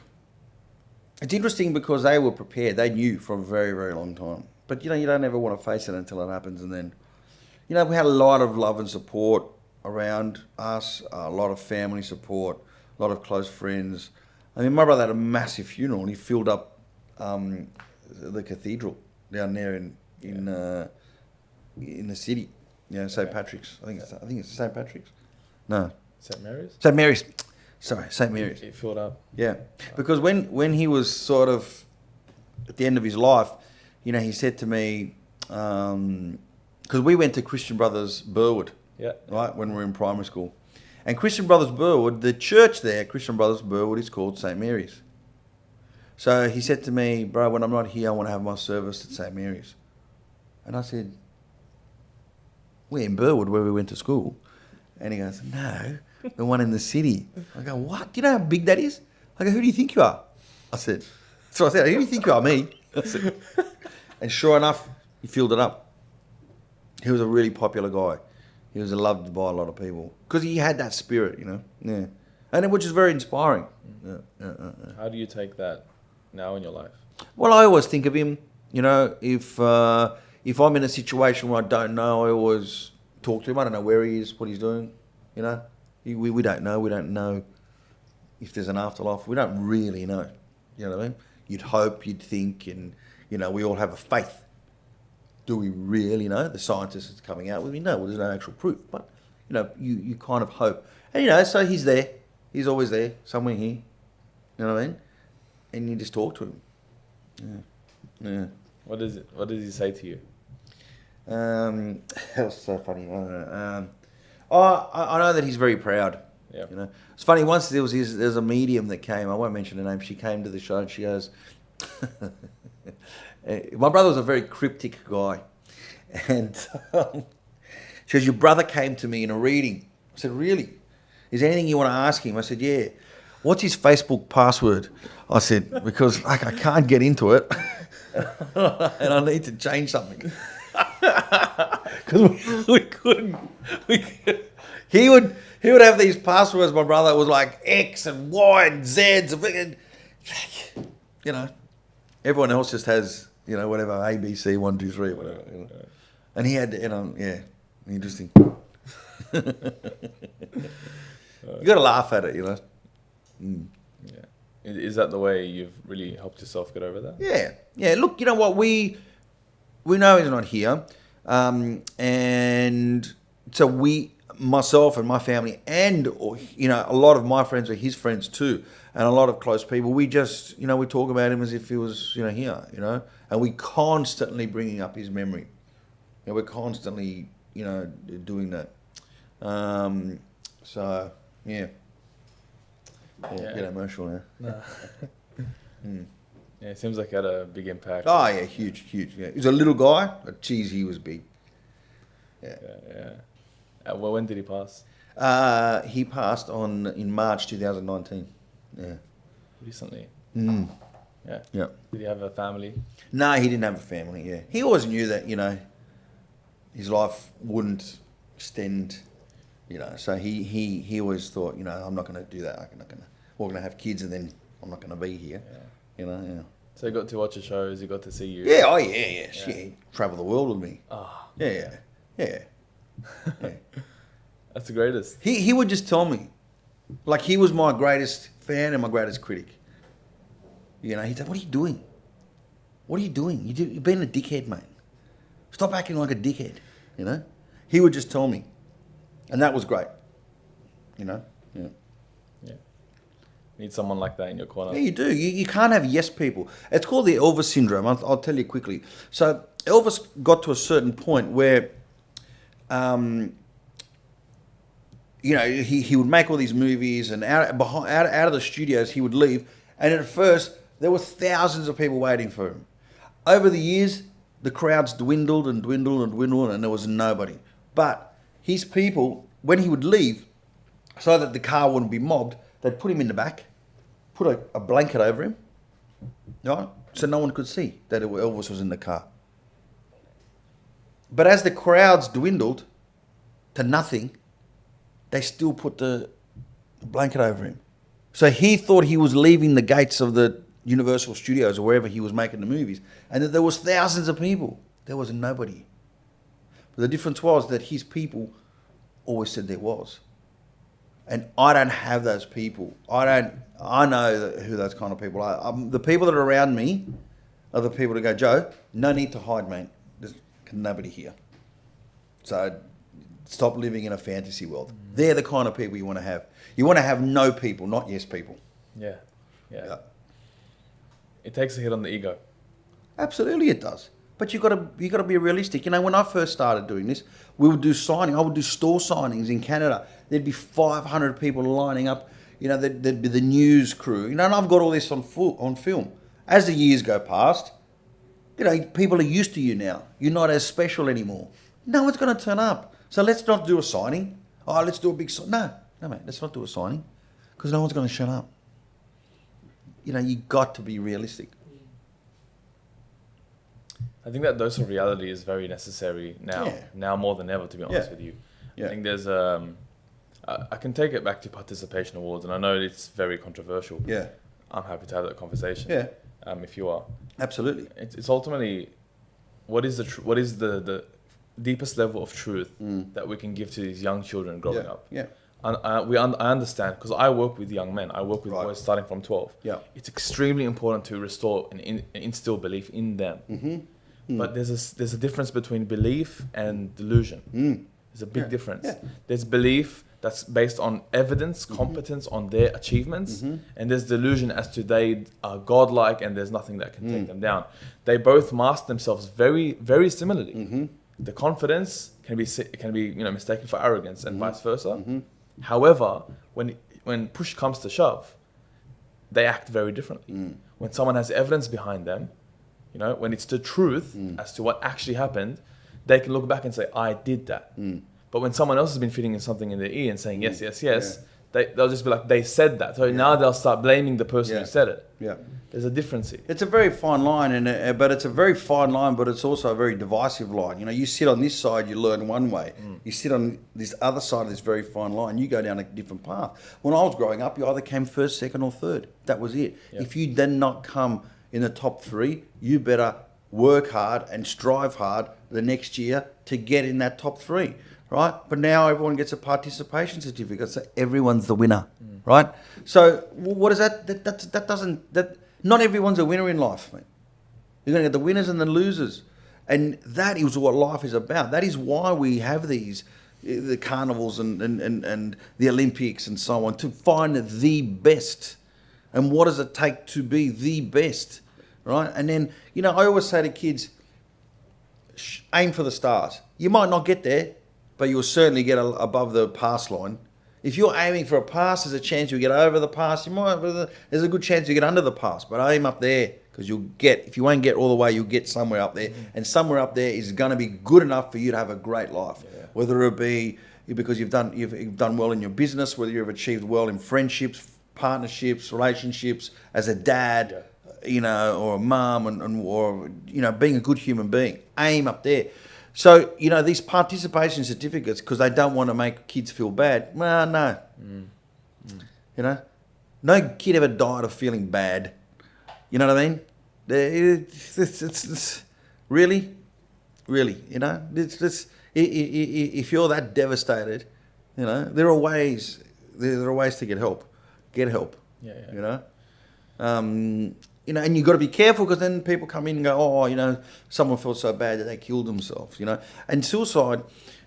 interesting because they were prepared. They knew for a very, very long time. But, you know, you don't ever want to face it until it happens. And then, you know, we had a lot of love and support around us, a lot of family support, a lot of close friends. I mean, my brother had a massive funeral and he filled up the cathedral down there in the city. You know, St. Patrick's. I think it's St. Patrick's. No. St. Mary's? St. Mary's. Sorry, St. Mary's. It filled up. Yeah. Because when he was sort of at the end of his life, you know, he said to me, because we went to Christian Brothers Burwood, right, when we were in primary school. And Christian Brothers Burwood, the church there, Christian Brothers Burwood, is called St. Mary's. So he said to me, bro, when I'm not here, I want to have my service at St. Mary's. And I said, we're in Burwood where we went to school. And he goes, no, the one in the city. I go, what? Do you know how big that is? I go, who do you think you are? I said, so I said, who do you think you are? Me? I said, and sure enough, he filled it up. He was a really popular guy. He was loved by a lot of people because he had that spirit, you know. Yeah, and which is very inspiring. Yeah. How do you take that now in your life? Well, I always think of him. You know, if I'm in a situation where I don't know, I always talk to him. I don't know where he is, what he's doing. You know, we don't know. We don't know if there's an afterlife. We don't really know. You know what I mean? You'd hope, you'd think, and you know, we all have a faith. Do we really know? The scientists is coming out with me. No, well, there's no actual proof. But, you know, you kind of hope. And, you know, so he's there. He's always there, somewhere here. You know what I mean? And you just talk to him. Yeah. What does he say to you? That was so funny. I know that he's very proud. Yeah. You know, it's funny. Once there's a medium that came. I won't mention her name. She came to the show and she goes, my brother was a very cryptic guy, and she goes, your brother came to me in a reading. I said, really? Is there anything you want to ask him? I said, yeah. What's his Facebook password? I said, because like, I can't get into it, and I need to change something. Because we couldn't. He would have these passwords. My brother was like X and Y and Z's, and you know, everyone else just has, you know, whatever, A, B, C, 1, 2, 3, whatever. You know. And he had, you know, yeah, interesting. You got to laugh at it, you know. Yeah. Is that the way you've really helped yourself get over that? Yeah. Look, you know what, we know he's not here, and so myself and my family, and you know, a lot of my friends are his friends too, and a lot of close people. We just, you know, we talk about him as if he was, you know, here, you know, and we constantly bringing up his memory. You know, we're constantly, you know, doing that. So yeah. Get emotional now. No. Yeah, it seems like it had a big impact. Oh yeah, huge. Yeah. He was a little guy, but geez, he was big. Yeah. Well, when did he pass? He passed in March 2019. Yeah. Recently. Yeah. Did he have a family? No, he didn't have a family. Yeah. He always knew that, you know, his life wouldn't extend. You know, so he always thought, you know, I'm not going to do that. We're going to have kids, and then I'm not going to be here. Yeah. You know. Yeah. So he got to watch the shows. He got to see you. Yeah. Oh yeah. Shit, he traveled the world with me. Oh. Yeah. That's the greatest. He would just tell me, like, he was my greatest fan and my greatest critic. You know, he'd say, what are you doing? What are you doing? You're being a dickhead, mate. Stop acting like a dickhead, you know? He would just tell me. And that was great, you know? Yeah. Need someone like that in your corner. Yeah, you do. You can't have yes people. It's called the Elvis syndrome. I'll tell you quickly. So Elvis got to a certain point where he would make all these movies, and out of the studios he would leave. And at first there were thousands of people waiting for him. Over the years, the crowds dwindled and dwindled and dwindled, and there was nobody. But his people, when he would leave, so that the car wouldn't be mobbed, they'd put him in the back, put a blanket over him, right? So no one could see that Elvis was in the car. But as the crowds dwindled to nothing, they still put the blanket over him. So he thought he was leaving the gates of the Universal Studios or wherever he was making the movies, and that there was thousands of people. There was nobody. But the difference was that his people always said there was. And I don't have those people. I know who those kind of people are. The people that are around me are the people that go, Joe, no need to hide, mate. There's nobody here. So stop living in a fantasy world. They're the kind of people you want to have. You want to have no people, not yes people. Yeah. It takes a hit on the ego. Absolutely it does. But you got to be realistic. When I first started doing this, we would do signing. I would do store signings in Canada. There'd be 500 people lining up. There'd be the news crew. And I've got all this on film. As the years go past, people are used to you now. You're not as special anymore. No one's going to turn up. So let's not do a signing. Oh, let's do a big signing. No, mate, let's not do a signing because no one's going to shut up. You got to be realistic. I think that dose of reality is very necessary now. Yeah. Now more than ever, to be honest with you. Yeah. I think there's I can take it back to participation awards, and I know it's very controversial. Yeah. I'm happy to have that conversation. Yeah. If you are. Absolutely. It's ultimately what is the deepest level of truth that we can give to these young children growing up. Yeah. And I understand, because I work with young men. I work with boys starting from 12. Yeah. It's extremely important to restore and instill belief in them. But there's a difference between belief and delusion. There's a big difference. Yeah. There's belief that's based on evidence, competence on their achievements, and there's delusion as to they are godlike and there's nothing that can take them down. They both mask themselves very, very similarly. The confidence can be mistaken for arrogance and vice versa. However, when push comes to shove, they act very differently. When someone has evidence behind them, when it's the truth as to what actually happened, they can look back and say, I did that. But when someone else has been feeding in something in their ear and saying, yes, they'll just be like, they said that. So now they'll start blaming the person who said it. Yeah. There's a difference here. It's a very fine line, but it's a very fine line, but it's also a very divisive line. You sit on this side, you learn one way. You sit on this other side of this very fine line, you go down a different path. When I was growing up, you either came first, second, or third. That was it. Yeah. If you did not come in the top three, you better work hard and strive hard the next year to get in that top three, right? But now everyone gets a participation certificate, so everyone's the winner, right? So what is that? That not everyone's a winner in life, mate. You're going to get the winners and the losers, and that is what life is about. That is why we have the carnivals and the Olympics and so on, to find the best. And what does it take to be the best, right? And then, I always say to kids, aim for the stars. You might not get there, but you'll certainly get above the pass line. If you're aiming for a pass, there's a chance you'll get over the pass. There's a good chance you get under the pass, but aim up there, because if you won't get all the way, you'll get somewhere up there. And somewhere up there is going to be good enough for you to have a great life. Yeah. Whether it be because you've done well in your business, whether you've achieved well in friendships, partnerships, relationships, as a dad, or a mum, or being a good human being. Aim up there. So, these participation certificates, because they don't want to make kids feel bad. Well, no. No kid ever died of feeling bad. You know what I mean? It's really, if you're that devastated, there are ways to get help. Get help. Yeah. And you've got to be careful, because then people come in and go, someone felt so bad that they killed themselves, And suicide,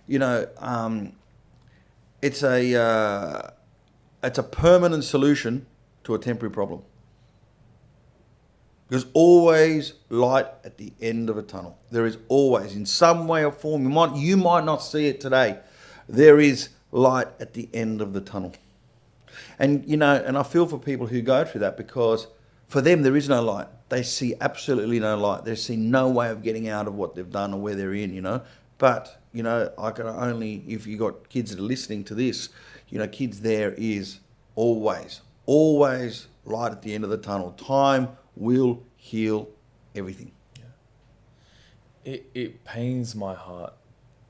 it's a permanent solution to a temporary problem. There's always light at the end of a tunnel. There is always, in some way or form, you might not see it today. There is light at the end of the tunnel. And, you know, and I feel for people who go through that, because for them there is no light. They see absolutely no light. They see no way of getting out of what they've done or where they're in, you know. But, you know, I can only, if you got kids that are listening to this, you know, kids, there is always light at the end of the tunnel. Time will heal everything. It pains my heart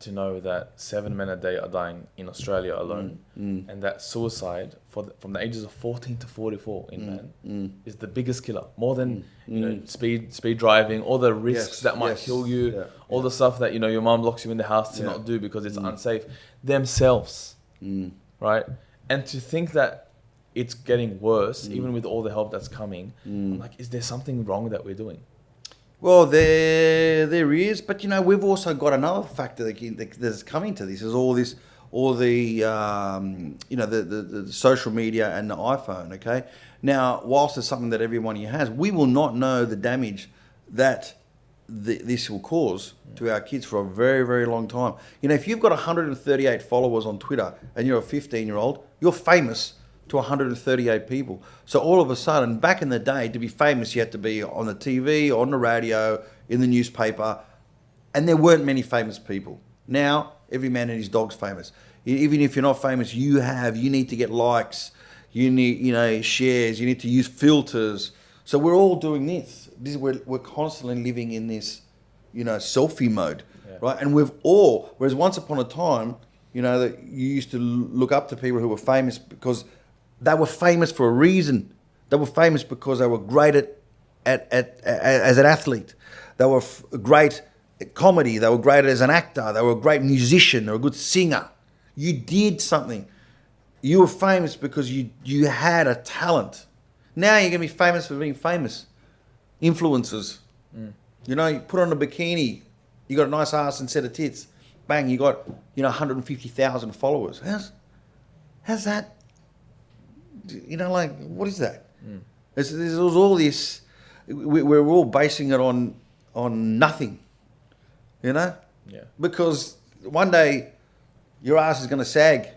to know that 7 men a day are dying in Australia alone, and that suicide from the ages of 14 to 44 in men is the biggest killer, more than you know, speed driving, all the risks that might kill you, all the stuff that, you know, your mom locks you in the house to not do because it's unsafe themselves, right? And to think that it's getting worse, even with all the help that's coming, I'm like, is there something wrong that we're doing? Well, there is, but you know, we've also got another factor that's coming to this, is all the you know, the social media and the iPhone. Okay, now whilst it's something that everyone here has, we will not know the damage that this will cause to our kids for a very, very long time. You know, if you've got 138 followers on Twitter and you're a 15-year-old, you're famous to 138 people. So all of a sudden, back in the day, to be famous, you had to be on the TV, on the radio, in the newspaper, and there weren't many famous people. Now, every man and his dog's famous. Even if you're not famous, you need to get likes, you need, you know, shares, you need to use filters. So we're all doing this. We're constantly living in this, you know, selfie mode, right? And whereas once upon a time, you know, that you used to look up to people who were famous because they were famous for a reason. They were famous because they were great as an athlete. They were great at comedy. They were great as an actor. They were a great musician. They were a good singer. You did something. You were famous because you had a talent. Now you're going to be famous for being famous. Influencers. You know, you put on a bikini. You got a nice ass and set of tits. Bang, you got, you know, 150,000 followers. How's that? You know, like, what is that? There's all this. We're all basing it on nothing. You know? Yeah. Because one day your ass is going to sag,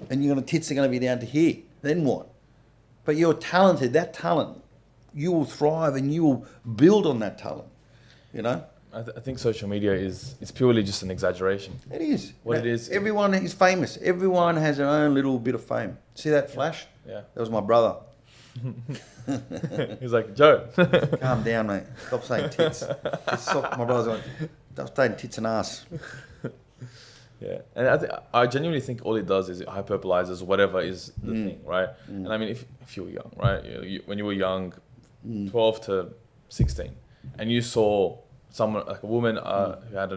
and your tits are going to be down to here. Then what? But you're talented. That talent, you will thrive, and you will build on that talent. You know? I think social media is purely just an exaggeration. It is. What it is. Everyone is famous. Everyone has their own little bit of fame. See that flash? Yeah. That was my brother. He's like, Joe. Calm down, mate. Stop saying tits. My brother's like, stop saying tits and ass. Yeah. And I genuinely think all it does is it hyperbolizes whatever is the thing, right? And I mean, if you were young, right? When you were young, 12 to 16, and you saw someone, like a woman who had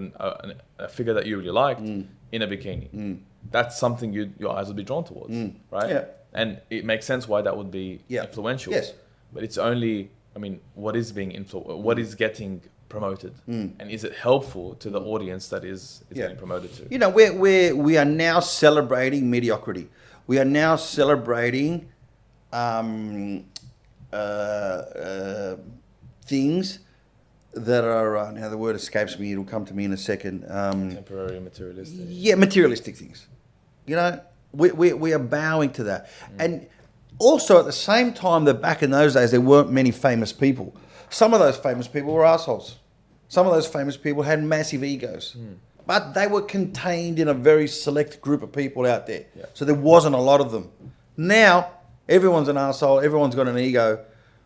a figure that you really liked in a bikini, that's something your eyes would be drawn towards, right? Yeah. And it makes sense why that would be influential. Yes. But it's only, I mean, what is being what is getting promoted, and is it helpful to the audience that is getting promoted to? You know, we are now celebrating mediocrity. We are now celebrating things that are, now the word escapes me, it'll come to me in a second. Temporary, materialistic. Yeah, materialistic things. You know, we are bowing to that. And also at the same time that back in those days there weren't many famous people. Some of those famous people were assholes. Some of those famous people had massive egos. But they were contained in a very select group of people out there. Yeah. So there wasn't a lot of them. Now, everyone's an asshole, everyone's got an ego,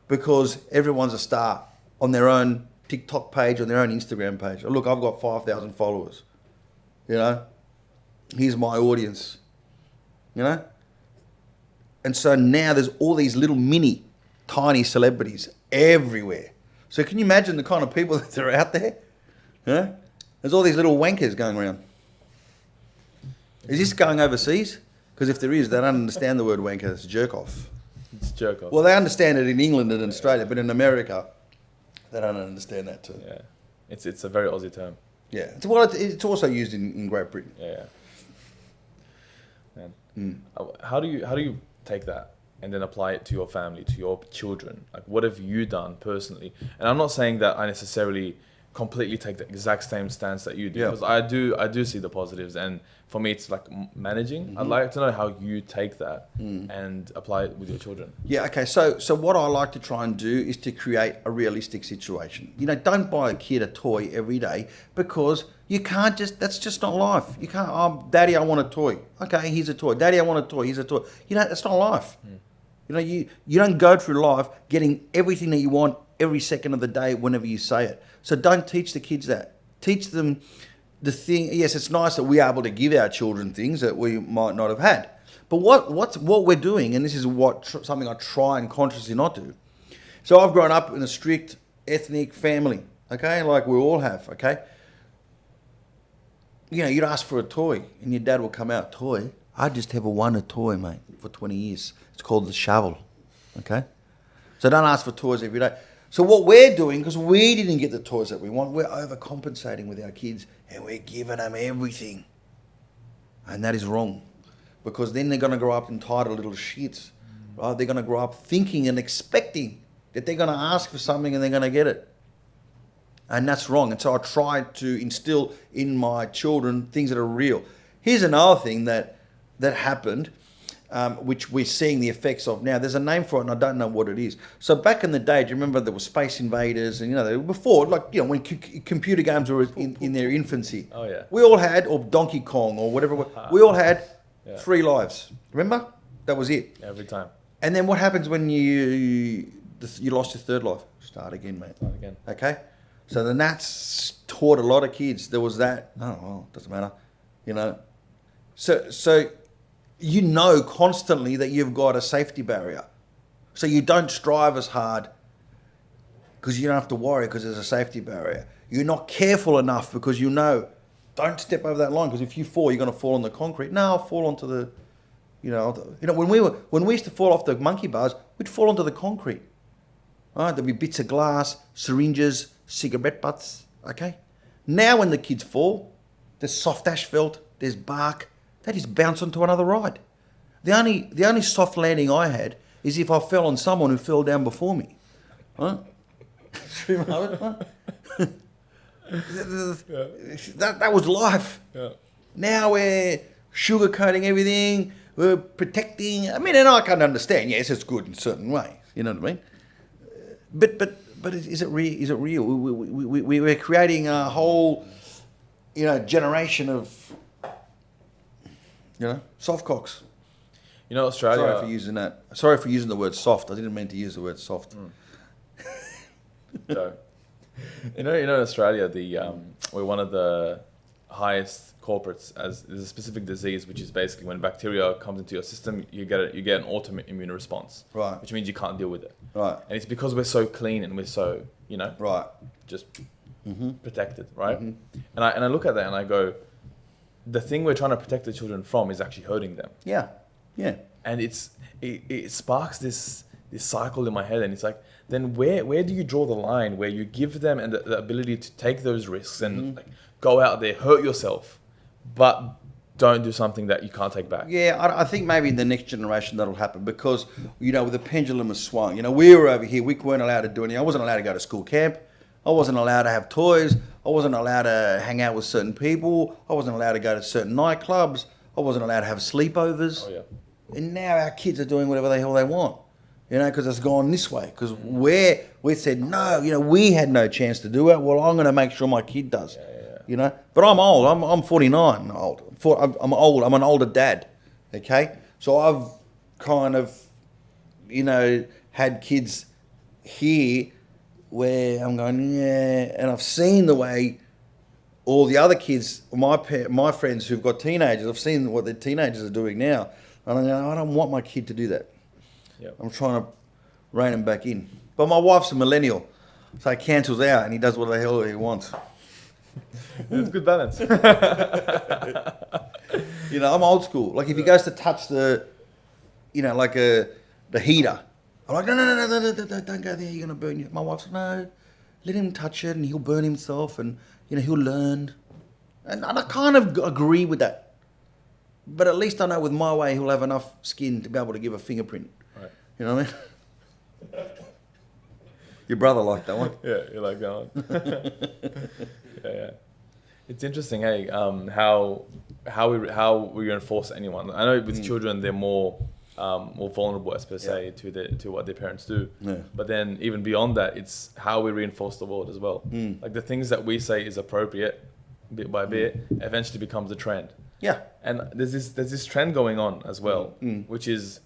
because everyone's a star on their own TikTok page, on their own Instagram page. Oh, look, I've got 5,000 followers. You know? Here's my audience. You know? And so now there's all these little mini, tiny celebrities everywhere. So can you imagine the kind of people that are out there? Yeah? There's all these little wankers going around. Is this going overseas? Because if there is, they don't understand the word wanker. It's jerk off. It's jerk off. Well, they understand it in England and Australia, but in America, they don't understand that too. Yeah, it's a very Aussie term. Yeah, it's also used in Great Britain. Yeah. Man. How do you take that and then apply it to your family, to your children? Like, what have you done personally? And I'm not saying that I necessarily completely take the exact same stance that you do. Yeah. Because I do see the positives, and for me it's like managing. Mm-hmm. I'd like to know how you take that and apply it with your children. Yeah, okay. So what I like to try and do is to create a realistic situation. You know, don't buy a kid a toy every day, because you can't that's just not life. You can't, Daddy, I want a toy. Okay, here's a toy. Daddy, I want a toy. Here's a toy. You know, that's not life. You know, you don't go through life getting everything that you want every second of the day whenever you say it. So don't teach the kids that. Teach them the thing. Yes, it's nice that we're able to give our children things that we might not have had. But what we're doing, and this is something I try and consciously not do. So I've grown up in a strict ethnic family, okay, like we all have, okay. You know, you'd ask for a toy, and your dad will come out, toy. I just have a toy, mate, for 20 years. It's called the shovel, okay. So don't ask for toys every day. So what we're doing, because we didn't get the toys that we want, we're overcompensating with our kids, and we're giving them everything, and that is wrong. Because then they're going to grow up entitled little shits, right? They're going to grow up thinking and expecting that they're going to ask for something and they're going to get it. And that's wrong. And so I try to instill in my children things that are real. Here's another thing that happened, which we're seeing the effects of now. There's a name for it and I don't know what it is. So back in the day, do you remember there were Space Invaders and, you know, before, like, you know, when computer games were in their infancy. Oh, yeah. We all had, or Donkey Kong or whatever, we all had 3 lives. Remember? That was it. Every time. And then what happens when you lost your 3rd life? Start again, mate. Start again. Okay? So then that's taught a lot of kids. There was that. Oh, well, doesn't matter. You know? So you know constantly that you've got a safety barrier. So you don't strive as hard because you don't have to worry because there's a safety barrier. You're not careful enough because you know, don't step over that line because if you fall, you're going to fall on the concrete. No, I'll fall onto the, when we used to fall off the monkey bars, we'd fall onto the concrete. Right? There'd be bits of glass, syringes, cigarette butts. Okay. Now when the kids fall, there's soft asphalt, there's bark. They just bounce onto another ride. The only soft landing I had is if I fell on someone who fell down before me. Right? That was life. Yeah. Now we're sugarcoating everything. We're protecting. I mean, and I can understand. Yes, it's good in certain ways. You know what I mean? But is it real? Is it real? We're creating a whole, generation of, soft cocks. Australia. Sorry for using that. Sorry for using the word soft. I didn't mean to use the word soft. So, in Australia, we're one of the highest corporates. As there's a specific disease, which is basically when bacteria comes into your system, you get an autoimmune response. Right. Which means you can't deal with it. Right. And it's because we're so clean and we're so right, just protected, right? Mm-hmm. And I look at that and I go, the thing we're trying to protect the children from is actually hurting them. Yeah. Yeah. And it sparks this cycle in my head, and it's like, then where do you draw the line where you give them and the ability to take those risks and go out there, hurt yourself, but don't do something that you can't take back? Yeah, I think maybe in the next generation that'll happen because, with the pendulum has swung. We were over here, we weren't allowed to do anything. I wasn't allowed to go to school camp. I wasn't allowed to have toys. I wasn't allowed to hang out with certain people. I wasn't allowed to go to certain nightclubs. I wasn't allowed to have sleepovers. Oh, yeah. And now our kids are doing whatever the hell they want, because it's gone this way. Because we said, no, we had no chance to do it. Well, I'm going to make sure my kid does, But I'm old. I'm 49 old. I'm old. I'm an older dad, okay? So I've kind of, had kids here where I'm going, yeah, and I've seen the way all the other kids, my friends who've got teenagers, I've seen what their teenagers are doing now. And I don't want my kid to do that. Yep. I'm trying to rein him back in. But my wife's a millennial, so he cancels out and he does what the hell he wants. It's good balance. I'm old school. Like if he goes to touch the, the heater, I'm like, no, don't go there. You're gonna burn you. My wife's like, no, let him touch it and he'll burn himself and he'll learn. And I kind of agree with that. But at least I know with my way he'll have enough skin to be able to give a fingerprint. Right. You know what I mean? Your brother liked that one. Yeah, you like that one. Yeah. It's interesting, hey, how we reinforce anyone. I know with children they're more vulnerable, as per se, to what their parents do. Yeah. But then even beyond that, it's how we reinforce the world as well. Like the things that we say is appropriate, bit by bit, eventually becomes a trend. Yeah. And there's this trend going on as well, which is,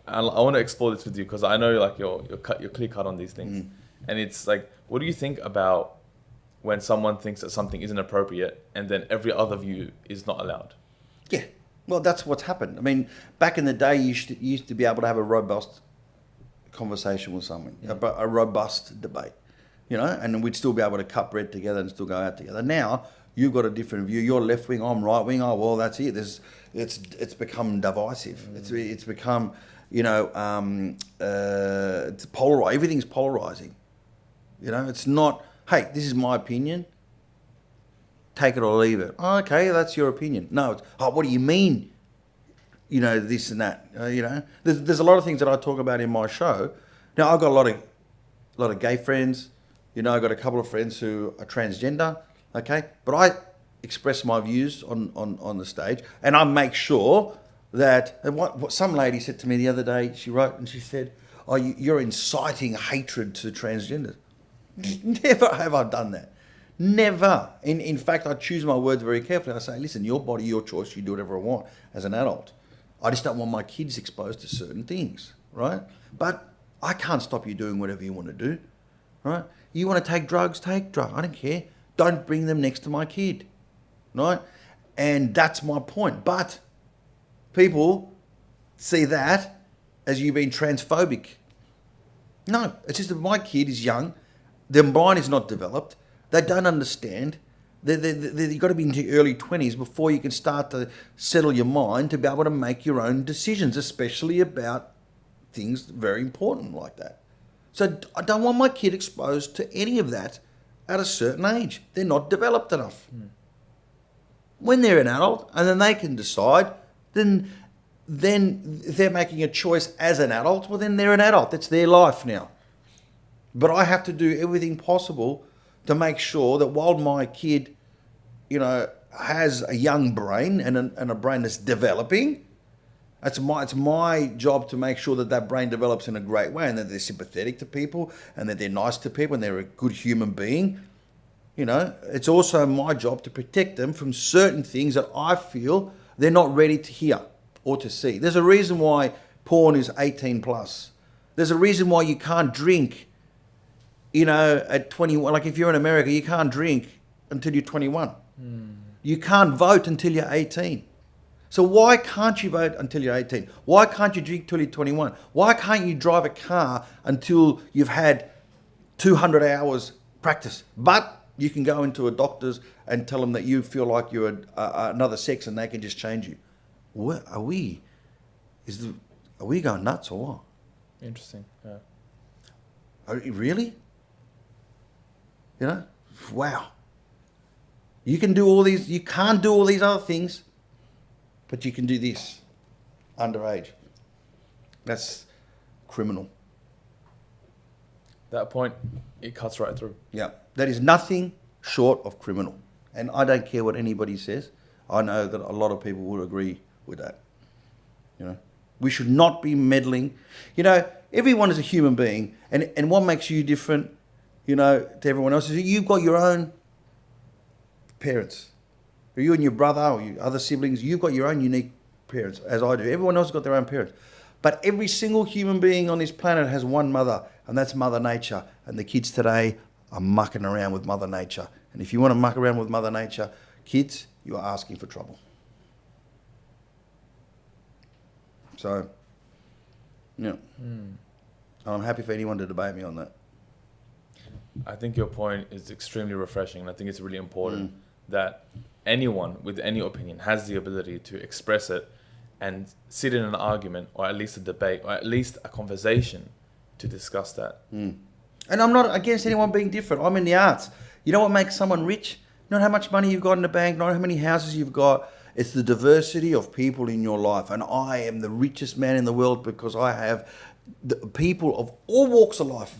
I want to explore this with you because I know like you're clear cut on these things, and it's like, what do you think about when someone thinks that something isn't appropriate and then every other view is not allowed? Yeah. Well, that's what's happened. I mean, back in the day, you used to be able to have a robust conversation with someone, a robust debate, and we'd still be able to cut bread together and still go out together. Now, you've got a different view. You're left wing, I'm right wing. Oh, well, that's it. It's become divisive. It's become, it's polarized. Everything's polarizing. It's not, hey, this is my opinion. Take it or leave it. Oh, okay, that's your opinion. No, it's, oh, what do you mean? This and that. There's a lot of things that I talk about in my show. Now, I've got a lot of gay friends. I've got a couple of friends who are transgender. Okay, but I express my views on the stage, and I make sure that. And what some lady said to me the other day, she wrote and she said, "Oh, you're inciting hatred to transgenders." Never have I done that. Never. In fact, I choose my words very carefully. I say, listen, your body, your choice. You do whatever I want as an adult. I just don't want my kids exposed to certain things, right? But I can't stop you doing whatever you want to do, right? You want to take drugs, take drugs. I don't care. Don't bring them next to my kid, right? And that's my point. But people see that as you being transphobic. No, it's just that my kid is young. Their mind is not developed. They don't understand. You've got to be into your early 20s before you can start to settle your mind to be able to make your own decisions, especially about things very important like that. So I don't want my kid exposed to any of that at a certain age. They're not developed enough. When they're an adult and then they can decide, then if they're making a choice as an adult, well, then they're an adult. That's their life now. But I have to do everything possible to make sure that while my kid, has a young brain and a brain that's developing, it's my job to make sure that brain develops in a great way and that they're sympathetic to people and that they're nice to people and they're a good human being. It's also my job to protect them from certain things that I feel they're not ready to hear or to see. There's a reason why porn is 18 plus. There's a reason why you can't drink at 21, like if you're in America, you can't drink until you're 21. You can't vote until you're 18. So why can't you vote until you're 18? Why can't you drink until you're 21? Why can't you drive a car until you've had 200 hours practice? But you can go into a doctor's and tell them that you feel like you're another sex and they can just change you. What are we? Are we going nuts or what? Interesting. Yeah. Really? Wow. You can do all these, you can't do all these other things, but you can do this underage. That's criminal. That point, it cuts right through. Yeah. That is nothing short of criminal. And I don't care what anybody says. I know that a lot of people will agree with that. We should not be meddling. Everyone is a human being, and what makes you different, to everyone else is you've got your own parents. Or you and your brother or your other siblings, you've got your own unique parents, as I do. Everyone else has got their own parents. But every single human being on this planet has one mother, and that's Mother Nature. And the kids today are mucking around with Mother Nature. And if you want to muck around with Mother Nature, kids, you are asking for trouble. So, I'm happy for anyone to debate me on that. I think your point is extremely refreshing, and I think it's really important that anyone with any opinion has the ability to express it and sit in an argument, or at least a debate, or at least a conversation to discuss that. And I'm not against anyone being different. I'm in the arts. You know what makes someone rich? Not how much money you've got in the bank, not how many houses you've got. It's the diversity of people in your life. And I am the richest man in the world because I have the people of all walks of life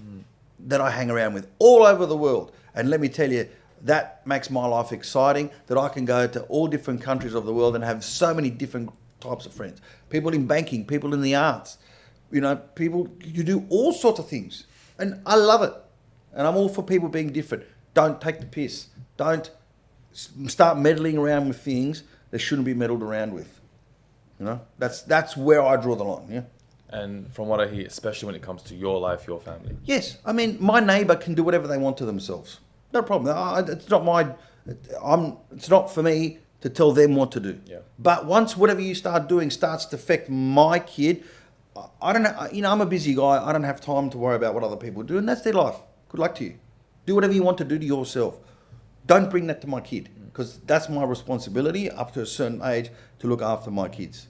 that I hang around with all over the world. And let me tell you, that makes my life exciting, that I can go to all different countries of the world and have so many different types of friends. People in banking, people in the arts, people, you do all sorts of things. And I love it. And I'm all for people being different. Don't take the piss. Don't start meddling around with things that shouldn't be meddled around with. That's where I draw the line, yeah. And from what I hear, especially when it comes to your life, your family. Yes, I mean, my neighbour can do whatever they want to themselves. No problem. It's not for me to tell them what to do. Yeah. But once whatever you start doing starts to affect my kid, I don't know. I'm a busy guy. I don't have time to worry about what other people do, and that's their life. Good luck to you. Do whatever you want to do to yourself. Don't bring that to my kid, because that's my responsibility up to a certain age to look after my kids.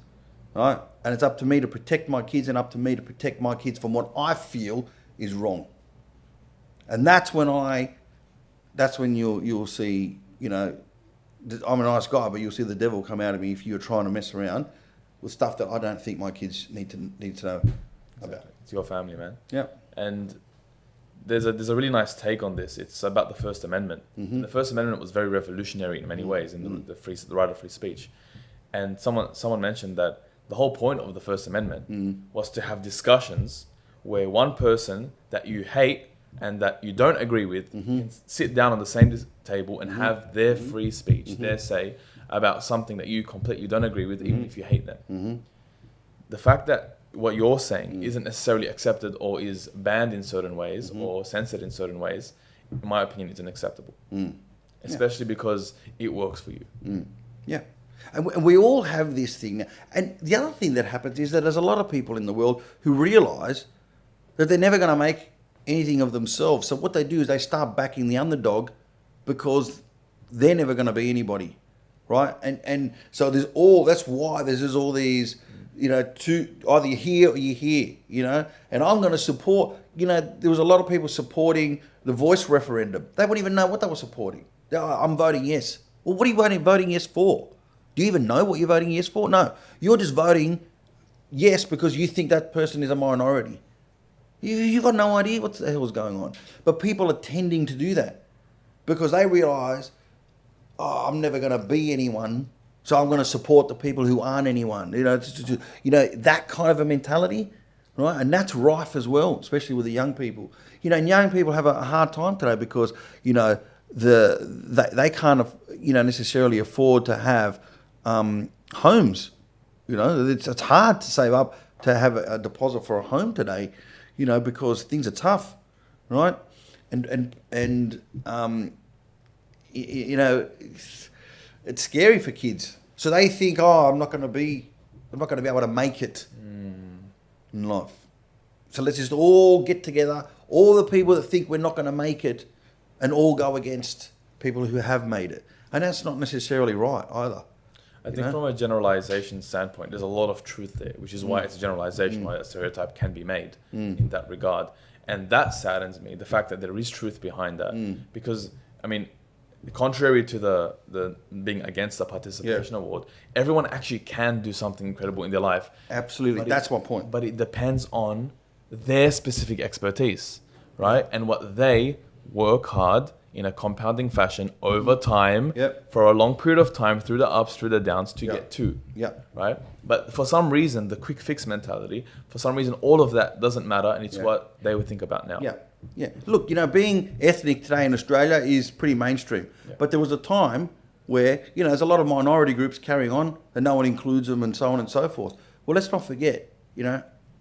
Right? And it's up to me to protect my kids, and up to me to protect my kids from what I feel is wrong. And that's when you'll see, I'm a nice guy, but you'll see the devil come out of me if you're trying to mess around with stuff that I don't think my kids need to know about. It's your family, man. Yeah. And there's a really nice take on this. It's about the First Amendment. Mm-hmm. The First Amendment was very revolutionary in many ways in the right of free speech. And someone mentioned that the whole point of the First Amendment was to have discussions where one person that you hate and that you don't agree with can sit down on the same table and have their free speech, their say about something that you completely don't agree with, even if you hate them. The fact that what you're saying isn't necessarily accepted or is banned in certain ways or censored in certain ways, in my opinion, is unacceptable. Especially because it works for you. Yeah. And we all have this thing. And the other thing that happens is that there's a lot of people in the world who realise that they're never going to make anything of themselves. So what they do is they start backing the underdog because they're never going to be anybody, right? And so that's why there's all these, to either you're here or you're here, And I'm going to support, there was a lot of people supporting the voice referendum. They wouldn't even know what they were supporting. I'm voting yes. Well, what are you voting yes for? Do you even know what you're voting yes for? No. You're just voting yes because you think that person is a minority. You've got no idea what the hell is going on. But people are tending to do that because they realise, I'm never going to be anyone, so I'm going to support the people who aren't anyone. That kind of a mentality, right? And that's rife as well, especially with the young people. And young people have a hard time today because, they can't, necessarily afford to have homes. It's hard to save up to have a deposit for a home today, because things are tough, right? And it's scary for kids. So they think, I'm not going to be able to make it in life. So let's just all get together, all the people that think we're not going to make it, and all go against people who have made it. And that's not necessarily right either. I think from a generalization standpoint, there's a lot of truth there, which is why it's a generalization, why a stereotype can be made in that regard. And that saddens me, the fact that there is truth behind that. Because, contrary to the being against the participation award, everyone actually can do something incredible in their life. Absolutely, that's my point. But it depends on their specific expertise, right? And what they work hard in a compounding fashion over time for a long period of time through the ups, through the downs to get to. Right? But for some reason, the quick fix mentality, for some reason, all of that doesn't matter, and it's what they would think about now. Yeah. Look, being ethnic today in Australia is pretty mainstream. But there was a time where, there's a lot of minority groups carrying on and no one includes them and so on and so forth. Well, let's not forget,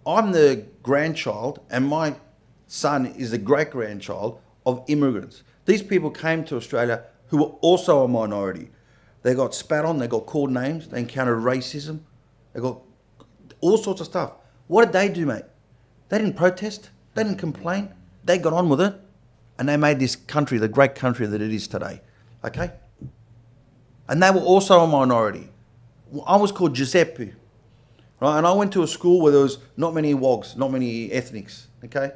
I'm the grandchild and my son is the great-grandchild of immigrants. These people came to Australia who were also a minority. They got spat on, they got called names, they encountered racism, they got all sorts of stuff. What did they do, mate? They didn't protest, they didn't complain, they got on with it, and they made this country the great country that it is today, okay? And they were also a minority. I was called Giuseppe, right? And I went to a school where there was not many WOGs, not many ethnics, okay?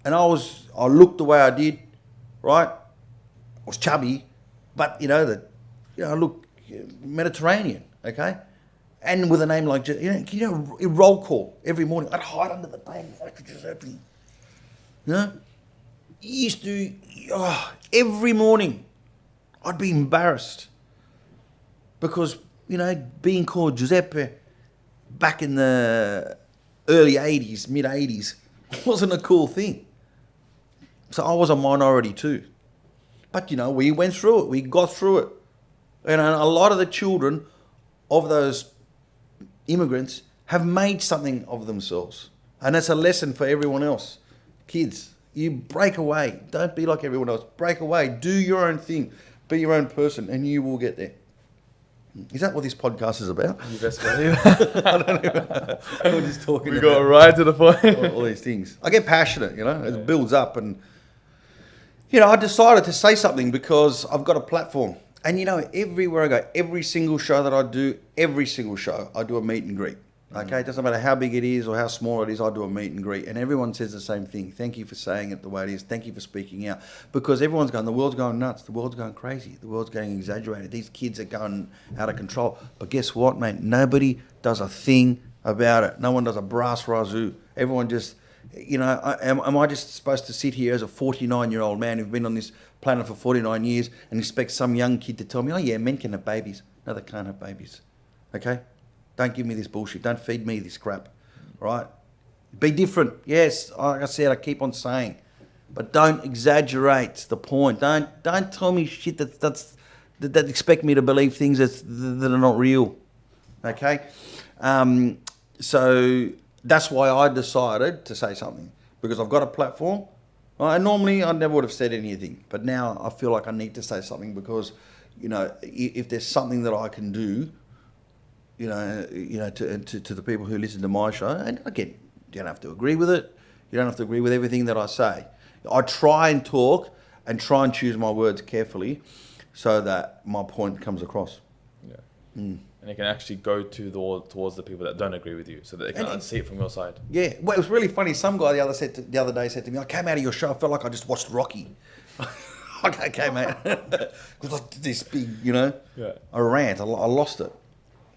And I looked the way I did, right? I was chubby, but I look Mediterranean, okay? And with a name like, roll call every morning. I'd hide under the table like Giuseppe, used to, every morning, I'd be embarrassed because, being called Giuseppe back in the early 80s, mid 80s, wasn't a cool thing. So I was a minority too. But, we went through it. We got through it. And a lot of the children of those immigrants have made something of themselves. And that's a lesson for everyone else. Kids, you break away. Don't be like everyone else. Break away. Do your own thing. Be your own person, and you will get there. Is that what this podcast is about? You best believe. I don't know. We're just talking We about got right to the point. all these things. I get passionate, It builds up. And, I decided to say something because I've got a platform. And, everywhere I go, every single show that I do, I do a meet and greet. Okay, it doesn't matter how big it is or how small it is, I do a meet and greet. And everyone says the same thing. Thank you for saying it the way it is. Thank you for speaking out. Because everyone's going, the world's going nuts. The world's going crazy. The world's going exaggerated. These kids are going out of control. But guess what, mate? Nobody does a thing about it. No one does a brass razoo. Everyone just, am I just supposed to sit here as a 49-year-old man who's been on this planet for 49 years and expect some young kid to tell me, oh yeah, men can have babies. No, they can't have babies. Okay? Don't give me this bullshit. Don't feed me this crap, right? Be different. Yes, like I said, I keep on saying, but don't exaggerate the point. Don't tell me shit that expect me to believe things that are not real. Okay, so that's why I decided to say something because I've got a platform. And normally I never would have said anything, but now I feel like I need to say something because, if there's something that I can do. To the people who listen to my show, and again, you don't have to agree with it. You don't have to agree with everything that I say. I try and talk and try and choose my words carefully so that my point comes across. Yeah. And it can actually go towards the people that don't agree with you so that they can see it from your side. Yeah. Well, it was really funny. Some guy the other day said to me, I came out of your show, I felt like I just watched Rocky. Okay, mate. Because I did this big, a rant. I lost it.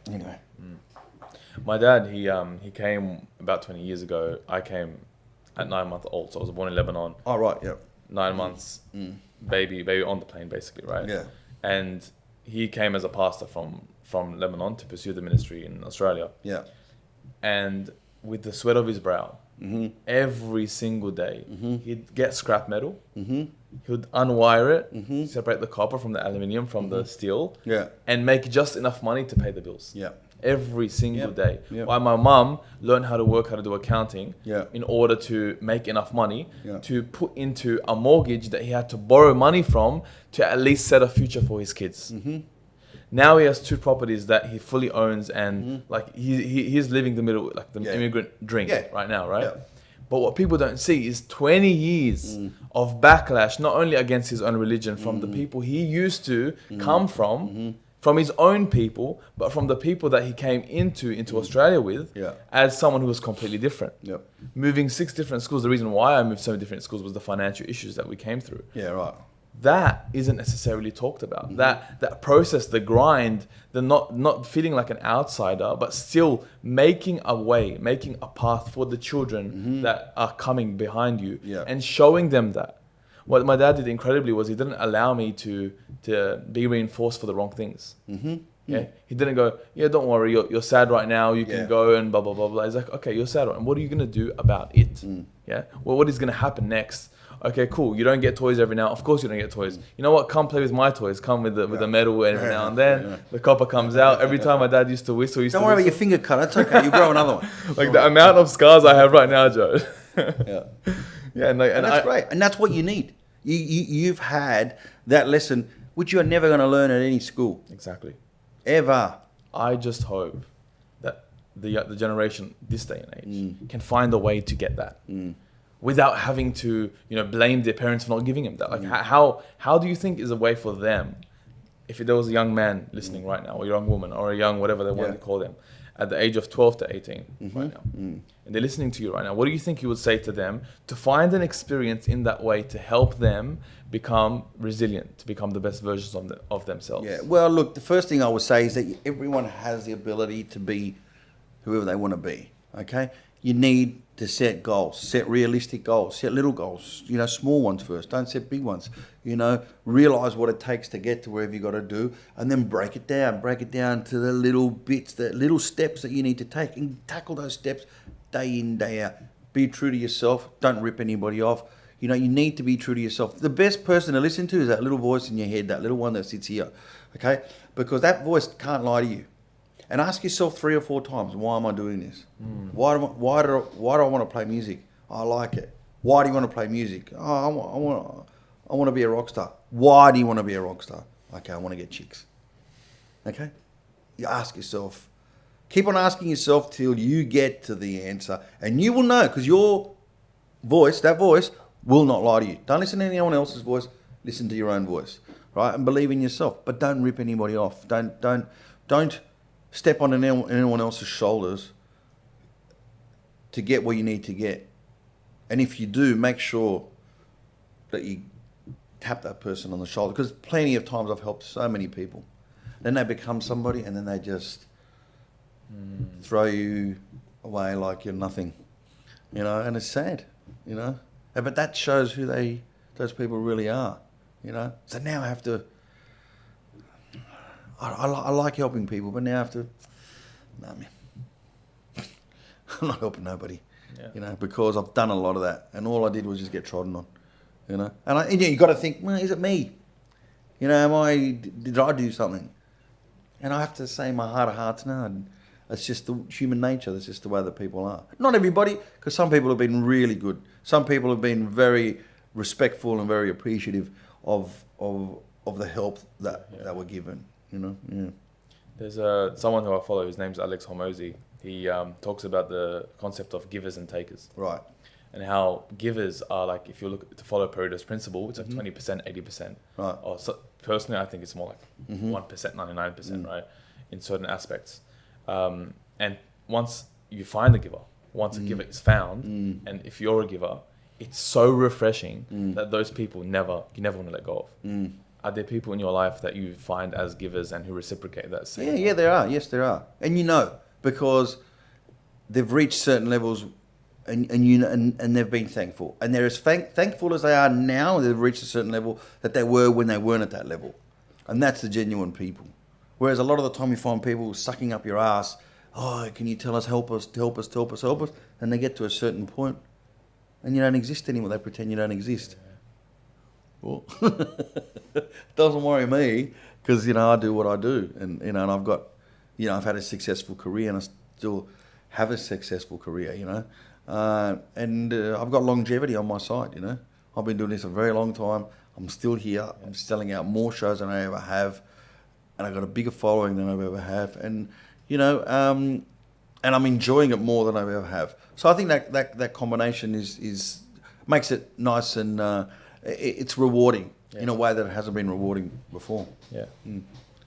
Anyway. My dad, he came about 20 years ago. I came at 9 months old, so I was born in Lebanon. Oh, right, yeah. 9 months, baby on the plane, basically, right? Yeah. And he came as a pastor from Lebanon to pursue the ministry in Australia. Yeah. And with the sweat of his brow, every single day, he'd get scrap metal, he would unwire it, separate the copper from the aluminium from the steel, and make just enough money to pay the bills. Yeah. Every single day. While my mum learned how to do accounting in order to make enough money to put into a mortgage that he had to borrow money from to at least set a future for his kids. Now he has 2 properties that he fully owns and like he's living the middle, like the immigrant dream right now, right? Yeah. But what people don't see is 20 years of backlash, not only against his own religion from the people he used to come from his own people, but from the people that he came into Australia with as someone who was completely different. Moving 6 different schools. The reason why I moved so many different schools was the financial issues that we came through. Yeah, right. That isn't necessarily talked about. That process, the grind, the not feeling like an outsider, but still making a way, making a path for the children that are coming behind you and showing them that. What my dad did incredibly was he didn't allow me to be reinforced for the wrong things. Yeah, he didn't go, yeah, don't worry, you're sad right now, you can go and blah blah blah blah. He's like, okay, you're sad, right? And what are you gonna do about it? Yeah, well, what is gonna happen next? Okay, cool. You don't get toys every now. Of course you don't get toys. You know what? Come play with my toys. Come with the metal every now and then. The copper comes out. Every time my dad used to whistle. Don't worry about your finger cut. That's okay. You grow another one. Like the amount of scars I have right now, Joe. And that's great. And that's what you need. You've had that lesson, which you are never going to learn at any school. Exactly. Ever. I just hope that the generation this day and age can find a way to get that. Without having to, blame their parents for not giving them that. Like, how do you think is a way for them, if there was a young man listening right now, or a young woman, or a young whatever they want to call them, at the age of 12 to 18 right now, and they're listening to you right now, what do you think you would say to them to find an experience in that way to help them become resilient, to become the best versions of themselves? Yeah, well, look, the first thing I would say is that everyone has the ability to be whoever they want to be, okay? you need to set goals, set realistic goals, set little goals, small ones first. Don't set big ones. Realize what it takes to get to wherever you got to do, and then break it down to the little bits, the little steps that you need to take, and tackle those steps day in, day out. Be true to yourself. Don't rip anybody off. You need to be true to yourself. The best person to listen to is that little voice in your head, that little one that sits here, okay? Because that voice can't lie to you. And ask yourself 3 or 4 times, why am I doing this? Why do I want to play music? I like it. Why do you want to play music? Oh, I want to be a rock star. Why do you want to be a rock star? Okay, I want to get chicks. Okay? You ask yourself. Keep on asking yourself till you get to the answer. And you will know, because your voice, that voice, will not lie to you. Don't listen to anyone else's voice. Listen to your own voice. Right? And believe in yourself. But don't rip anybody off. Don't step on anyone else's shoulders to get where you need to get. And if you do, make sure that you tap that person on the shoulder. Because plenty of times I've helped so many people. Then they become somebody and then they just throw you away like you're nothing. And it's sad, But that shows who those people really are, So now I have to... I like helping people, but now I have to... Nah, man. I'm not helping nobody, because I've done a lot of that, and all I did was just get trodden on, And you got to think, well, is it me? Did I do something? And I have to say, in my heart of hearts, no. It's just the human nature. That's just the way that people are. Not everybody, because some people have been really good. Some people have been very respectful and very appreciative of the help that were given. Yeah. There's someone who I follow. His name's Alex Hormozy. He talks about the concept of givers and takers. Right. And how givers are like, if you look to follow Pareto's principle, it's like 20%, 80%. Right. Or so, personally, I think it's more like 1%, 99%, right? In certain aspects. And once you find a giver, once a giver is found, and if you're a giver, it's so refreshing that those people you never want to let go of. Are there people in your life that you find as givers and who reciprocate that same? Yeah, there are. Yes, there are. And because they've reached certain levels and they've been thankful. And they're as thankful as they are now, they've reached a certain level that they were when they weren't at that level. And that's the genuine people. Whereas a lot of the time you find people sucking up your ass, oh, can you tell us, help us. And they get to a certain point and you don't exist anymore. They pretend you don't exist. Well, doesn't worry me because, I do what I do. And, and I've got, I've had a successful career and I still have a successful career, and I've got longevity on my side, I've been doing this a very long time. I'm still here. I'm selling out more shows than I ever have. And I've got a bigger following than I've ever have. And, and I'm enjoying it more than I ever have. So I think that combination is makes it nice and it's rewarding in a way that it hasn't been rewarding before. Yeah. I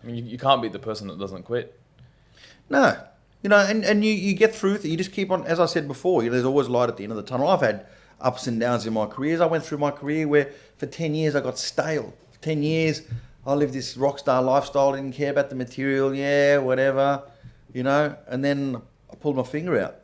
mean, you can't beat the person that doesn't quit. No. And you get through it. You just keep on, as I said before, there's always light at the end of the tunnel. I've had ups and downs in my careers. I went through my career where for 10 years I got stale. For 10 years I lived this rock star lifestyle, didn't care about the material, whatever, and then I pulled my finger out,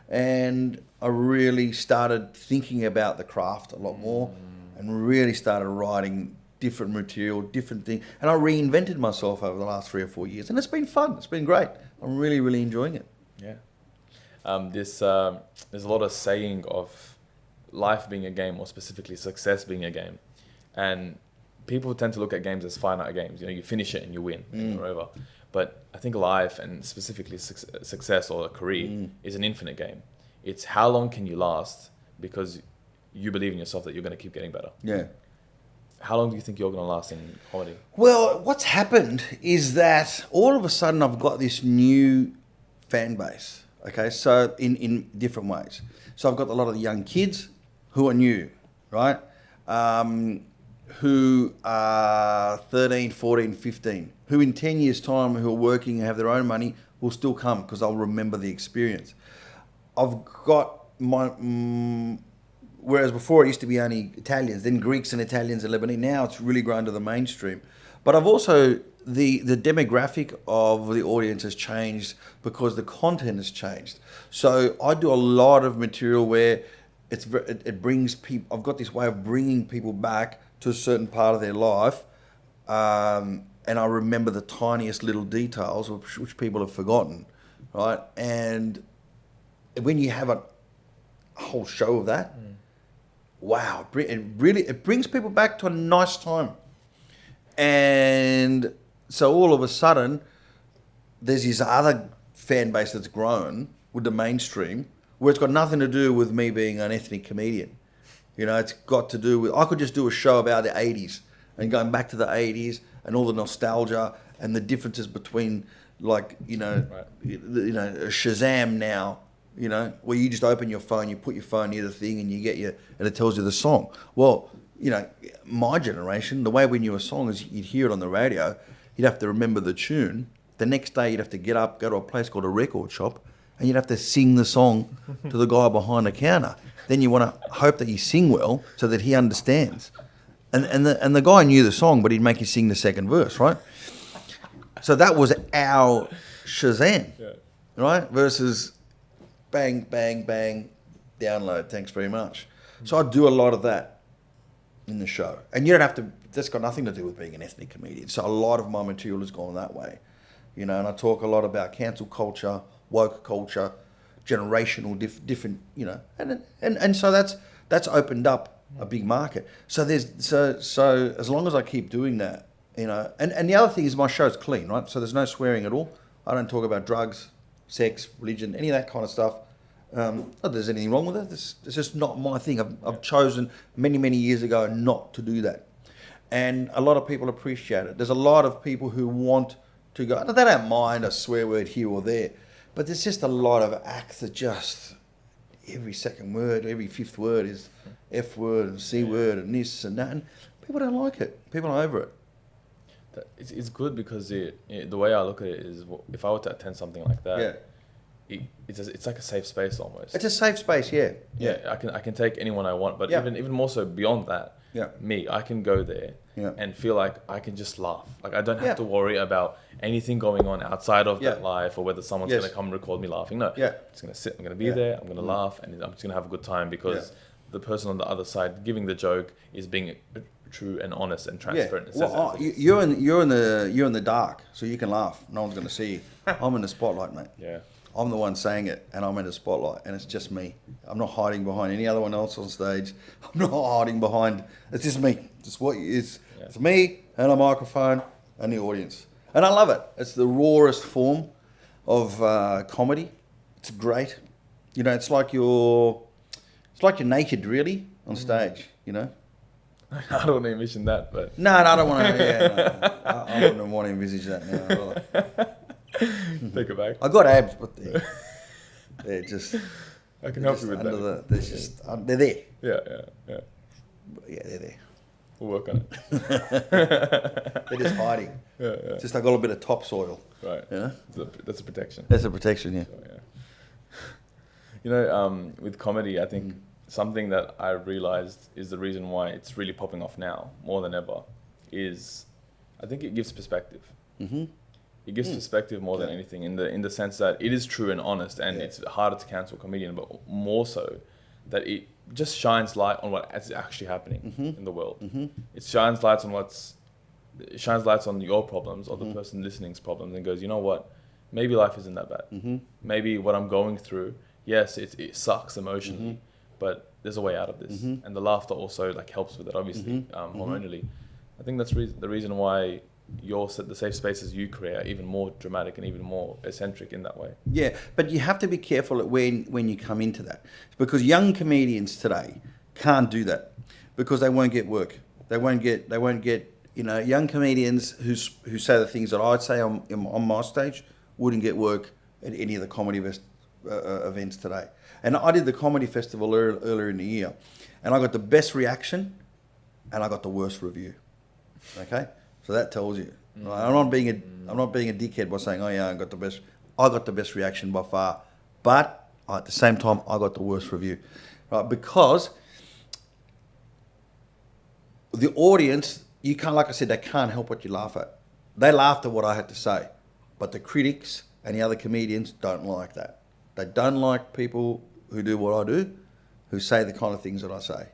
and I really started thinking about the craft a lot more and really started writing different material, different things. And I reinvented myself over the last 3 or 4 years. And it's been fun. It's been great. I'm really, really enjoying it. Yeah. There's a lot of saying of life being a game, or specifically success being a game. And people tend to look at games as finite games. You finish it and you win and you're over. But I think life, and specifically success or a career, is an infinite game. It's how long can you last because you believe in yourself that you're going to keep getting better. Yeah. How long do you think you're going to last in comedy? Well, what's happened is that all of a sudden I've got this new fan base. Okay, so in different ways. So I've got a lot of the young kids who are new, right? Who are 13, 14, 15, who in 10 years' time, who are working and have their own money, will still come because I'll remember the experience. I've got my... whereas before it used to be only Italians, then Greeks and Italians and Lebanese. Now it's really grown to the mainstream. But I've also the demographic of the audience has changed because the content has changed. So I do a lot of material where it brings people. I've got this way of bringing people back to a certain part of their life, and I remember the tiniest little details which people have forgotten, right? And when you have a whole show of that, wow, it brings people back to a nice time. And so all of a sudden, there's this other fan base that's grown with the mainstream, where it's got nothing to do with me being an ethnic comedian. You know, it's got to do with, I could just do a show about the 80s and going back to the 80s and all the nostalgia and the differences between, like, Shazam now, where you just open your phone, you put your phone near the thing and and it tells you the song. Well, my generation, the way we knew a song is you'd hear it on the radio, you'd have to remember the tune. The next day you'd have to get up, go to a place called a record shop, and you'd have to sing the song to the guy behind the counter. Then you want to hope that you sing well so that he understands. And the guy knew the song, but he'd make you sing the second verse, right? So that was our Shazam, right? Versus bang, bang, bang, download, thanks very much. So I do a lot of that in the show. And you don't have to, that's got nothing to do with being an ethnic comedian. So a lot of my material has gone that way. And I talk a lot about cancel culture, woke culture, generational different, and so that's opened up a big market. So so as long as I keep doing that, and the other thing is my show's clean, right? So there's no swearing at all. I don't talk about drugs, sex, religion, any of that kind of stuff. Not that there's anything wrong with it. It's just not my thing. I've chosen many years ago not to do that, and a lot of people appreciate it. There's a lot of people who want to go. They don't mind a swear word here or there. But there's just a lot of acts that just every second word, every fifth word is F word and C word and this and that. And people don't like it. People are over it. It's good because the way I look at it is, if I were to attend something like that, it's like a safe space almost. It's a safe space, yeah. I can take anyone I want, but even more so beyond that, I can go there and feel like I can just laugh. Like I don't have to worry about anything going on outside of that life or whether someone's going to come record me laughing. No, I'm just going to sit, I'm going to be there, I'm going to laugh, and I'm just going to have a good time because the person on the other side giving the joke is being true and honest and transparent. Well, you're in the dark, so you can laugh. No one's going to see you. I'm in the spotlight, mate. Yeah. I'm the one saying it, and I'm in the spotlight, and it's just me. I'm not hiding behind any other one else on stage. I'm not hiding behind. It's just me. It's what it's. Yeah. It's me and a microphone and the audience, and I love it. It's the rawest form of comedy. It's great. It's like you're naked, really, on stage. I don't want to envision that, but no, I don't want to. I wouldn't want to envisage that now. Take it back. I got abs, but they're just. I can help you with that. They're there. Yeah, they're there. We'll work on it. They're just hiding. Yeah. Just I got a bit of topsoil. Right. That's a protection. That's a protection, yeah. So, with comedy, I think something that I realized is the reason why it's really popping off now more than ever is, I think it gives perspective. Mm-hmm. It gives perspective more than anything in the sense that it is true and honest, and it's harder to cancel a comedian, but more so that it just shines light on what is actually happening in the world. Mm-hmm. It shines lights on your problems or the person listening's problems, and goes, you know what? Maybe life isn't that bad. Mm-hmm. Maybe what I'm going through, yes, it sucks emotionally, but there's a way out of this, and the laughter also helps with it. Obviously, hormonally, I think that's the reason why the safe spaces you create are even more dramatic and even more eccentric in that way. Yeah, but you have to be careful when you come into that, because young comedians today can't do that because they won't get work. They won't get. Young comedians who say the things that I'd say on my stage wouldn't get work at any of the comedy events today. And I did the comedy festival earlier in the year, and I got the best reaction, and I got the worst review. Okay. So that tells you. I'm not being a dickhead by saying, oh yeah, I got the best reaction by far, but at the same time I got the worst review, right? Because the audience you can't, like I said, they can't help what you laugh at. They laughed at what I had to say, but the critics and the other comedians don't like that. They don't like people who do what I do, who say the kind of things that I say,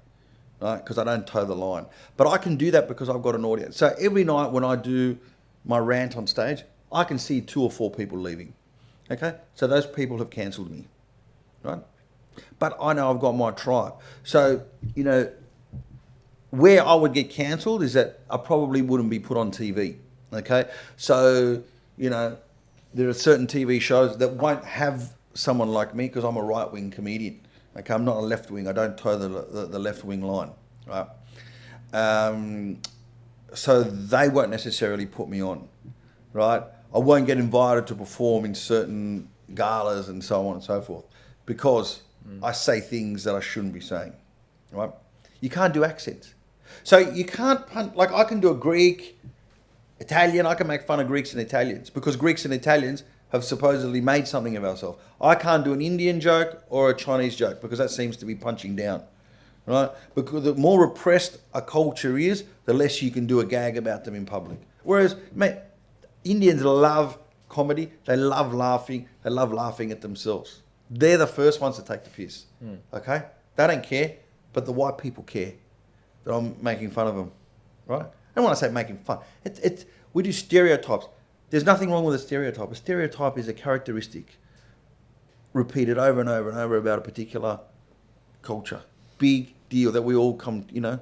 right? Because I don't toe the line. But I can do that because I've got an audience. So every night when I do my rant on stage, I can see 2 or 4 people leaving. Okay? So those people have cancelled me, right? But I know I've got my tribe. So, you know, where I would get cancelled is that I probably wouldn't be put on TV. Okay? So, you know, there are certain TV shows that won't have someone like me because I'm a right-wing comedian. Okay? I'm not a left-wing. I don't toe the left-wing line, right? So they won't necessarily put me on, right? I won't get invited to perform in certain galas and so on and so forth because I say things that I shouldn't be saying, right? You can't do accents. So you can't, like I can do a Greek, Italian, I can make fun of Greeks and Italians because Greeks and Italians have supposedly made something of ourselves. I can't do an Indian joke or a Chinese joke because that seems to be punching down, right? Because the more repressed a culture is, the less you can do a gag about them in public. Whereas, mate, Indians love comedy. They love laughing. They love laughing at themselves. They're the first ones to take the piss. Okay? They don't care, but the white people care that I'm making fun of them, right? I don't want to say making fun. We do stereotypes. There's nothing wrong with a stereotype. A stereotype is a characteristic repeated over and over and over about a particular culture. Big deal that we all come, you know.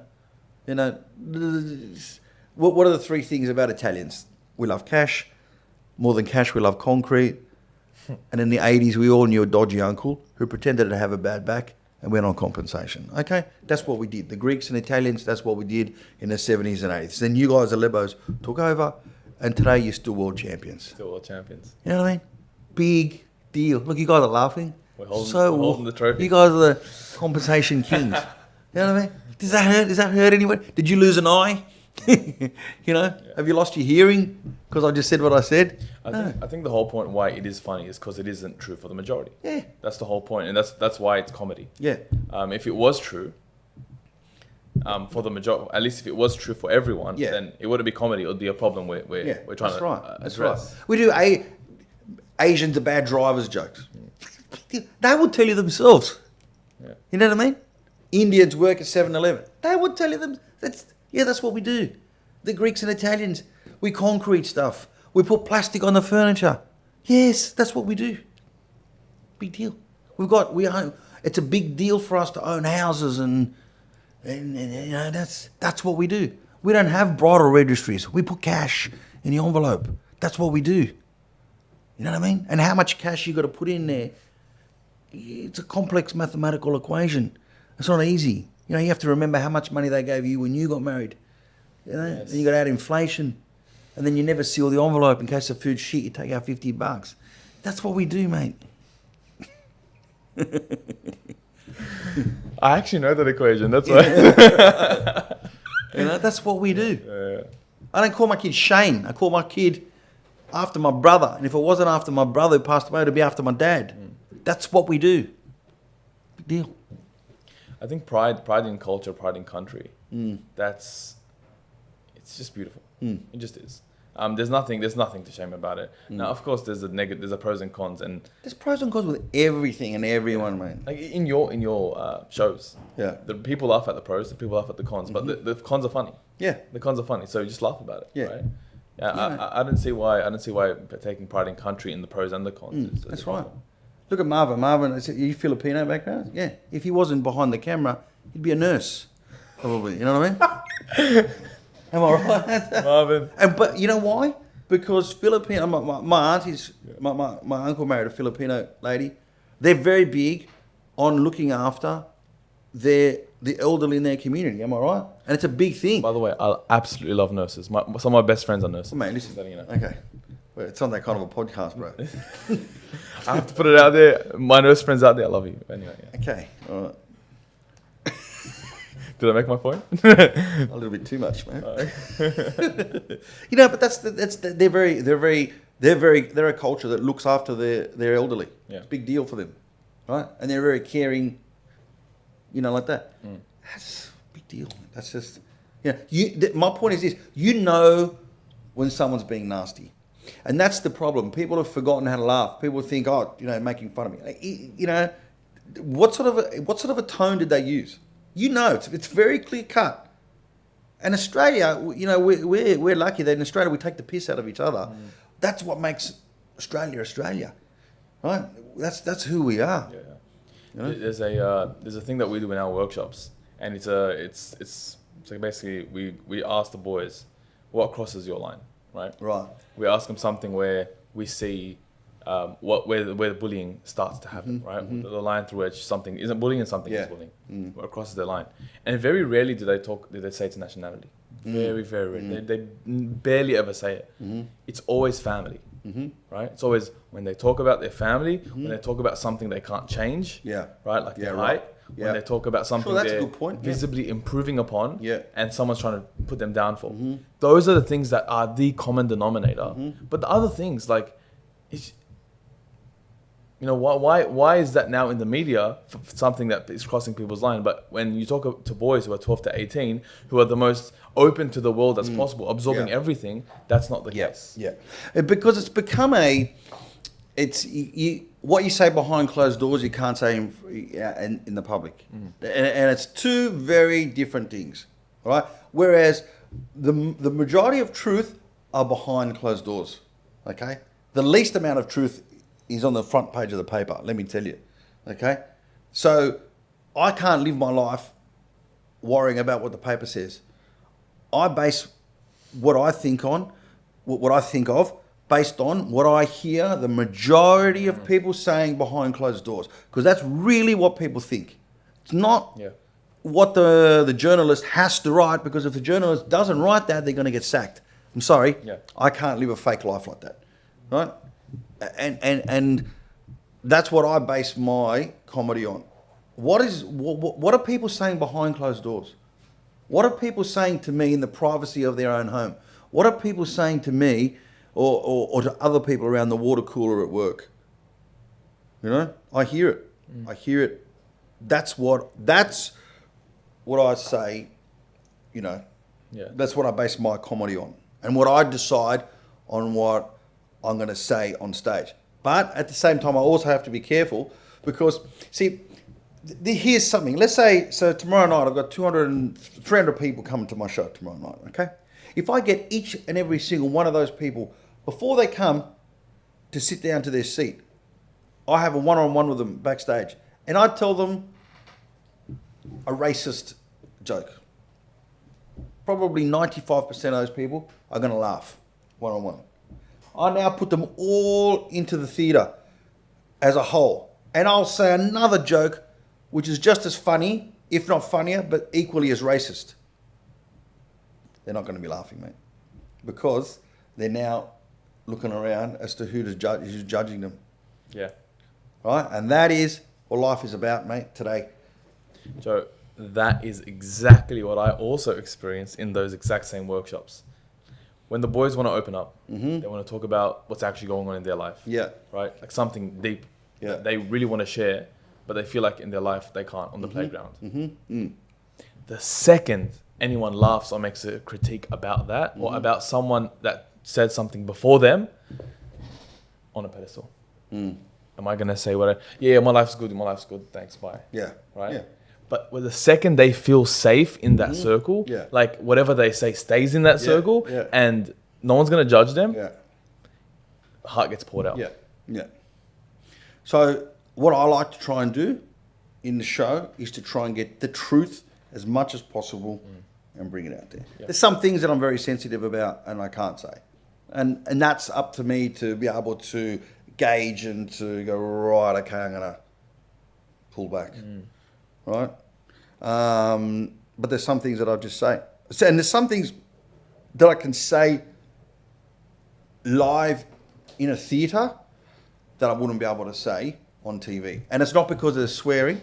What are the 3 things about Italians? We love cash. More than cash, we love concrete. And in the 80s, we all knew a dodgy uncle who pretended to have a bad back and went on compensation. Okay? That's what we did. The Greeks and Italians, that's what we did in the 70s and 80s. Then you guys, the Lebos, took over, and today you're still world champions. Still world champions. You know what I mean? Big deal. Look, you guys are laughing. We're holding the trophy. You guys are the compensation kings. You know what I mean? Does that hurt? Does that hurt anybody? Did you lose an eye? Have you lost your hearing because I just said what I said? I think the whole point why it is funny is because it isn't true for the majority. Yeah. That's the whole point, and that's why it's comedy. Yeah. If it was true, for the majority, at least if it was true for everyone, then it wouldn't be comedy. It would be a problem we're trying to address. That's right. We do Asians are bad drivers jokes. They would tell you themselves. Yeah. You know what I mean? Indians work at 7-Eleven. They would tell you them. That's what we do. The Greeks and Italians, we concrete stuff. We put plastic on the furniture. Yes, that's what we do. Big deal. We own. It's a big deal for us to own houses and you know that's what we do. We don't have bridal registries. We put cash in the envelope. That's what we do. You know what I mean? And how much cash you got to put in there? It's a complex mathematical equation. It's not easy. You know, you have to remember how much money they gave you when you got married. You know, Yes. then you got to add inflation, and then you never seal the envelope in case the food's shit. You take out $50. That's what we do, mate. I actually know that equation. That's why. You know, that's what we do. Yeah. I don't call my kid Shane. I call my kid after my brother. And if it wasn't after my brother who passed away, it'd be after my dad. That's what we do. Big deal. I think pride in culture, pride in country. It's just beautiful. It just is. There's nothing to shame about it. Now, of course, there's a pros and cons, and There's pros and cons with everything and everyone, man. like in your shows, Yeah. the people laugh at the pros, the people laugh at the cons, but the cons are funny. Yeah. The cons are funny, so just laugh about it. Yeah. Right? Yeah. I don't see why taking pride in country in the pros and the cons. Is That's a right. problem. Look at Marvin. Marvin, are you Filipino background? Yeah. If he wasn't behind the camera, he'd be a nurse, probably. You know what I mean? Am I right? Marvin. But you know why? Because Filipino, my aunties, my uncle married a Filipino lady. They're very big on looking after the elderly in their community. Am I right? And it's a big thing. By the way, I absolutely love nurses. Some of my best friends are nurses. Oh, mate, listen. Just letting you know. Okay. Well, it's not that kind of a podcast, bro. I have to put it out there. My nurse friends out there, I love you. Anyway, yeah. Okay. All right. Did I make my point? A little bit too much, man. You know, but they're a culture that looks after their elderly. Yeah. It's a big deal for them, right? And they're very caring, you know, like that. That's a big deal. That's just, My point is this: you know when someone's being nasty, and that's the problem. People have forgotten how to laugh. People think, oh, making fun of me. What sort of a tone did they use? It's very clear cut. And Australia, we're lucky that in Australia we take the piss out of each other. That's what makes Australia, right? That's who we are. Yeah. There's a thing that we do in our workshops, and it's so basically we ask the boys, what crosses your line, right? Right. We ask them something where we see where the bullying starts to happen, right? The line through which something isn't bullying and something is bullying, what crosses their line. And very rarely do they say it's nationality. Very, very rarely. They barely ever say it. It's always family, right? It's always when they talk about their family, when they talk about something they can't change, right? Like their height. When they talk about something that's a they're good point. visibly improving upon, and someone's trying to put them down for. Those are the things that are the common denominator. But the other things, like, why is that now in the media for something that is crossing people's line? But when you talk to boys who are 12 to 18, who are the most open to the world as possible, absorbing everything, that's not the case. Yeah, because it's become what you say behind closed doors, you can't say in the public. And it's two very different things, right? Whereas the majority of truth are behind closed doors, okay? The least amount of truth is on the front page of the paper, let me tell you, okay? So I can't live my life worrying about what the paper says. I base what I think of based on what I hear the majority of people saying behind closed doors, because that's really what people think. It's not what the journalist has to write, because if the journalist doesn't write that, they're going to get sacked. I'm sorry, I can't live a fake life like that, right? And that's what I base my comedy on. What are people saying behind closed doors? What are people saying to me in the privacy of their own home? What are people saying to me or to other people around the water cooler at work? I hear it. I hear it. That's what I say, that's what I base my comedy on, and what I decide on what I'm going to say on stage. But at the same time, I also have to be careful, because, see, here's something. Let's say, so tomorrow night, I've got 300 people coming to my show tomorrow night, okay? If I get each and every single one of those people, before they come to sit down to their seat, I have a one-on-one with them backstage, and I tell them a racist joke. Probably 95% of those people are going to laugh one-on-one. I now put them all into the theatre as a whole, and I'll say another joke which is just as funny, if not funnier, but equally as racist. They're not going to be laughing, mate, because they're now looking around as to who's judging them. Yeah. Right? And that is what life is about, mate, today. Joe, that is exactly what I also experienced in those exact same workshops. When the boys want to open up, they want to talk about what's actually going on in their life. Yeah. Right? Like something deep that they really want to share, but they feel like in their life they can't on the playground. The second anyone laughs or makes a critique about that, or about someone that said something before them, on a pedestal. Am I going to say my life's good, thanks, bye. Yeah. Right? Yeah. But the second they feel safe in that circle, like whatever they say stays in that circle, and no one's going to judge them, heart gets poured out. Yeah. So what I like to try and do in the show is to try and get the truth as much as possible and bring it out there. There's some things that I'm very sensitive about and I can't say. And that's up to me to be able to gauge and to go, right, okay, I'm going to pull back. Right? But there's some things that I'll just say. And there's some things that I can say live in a theatre that I wouldn't be able to say on TV. And it's not because of swearing.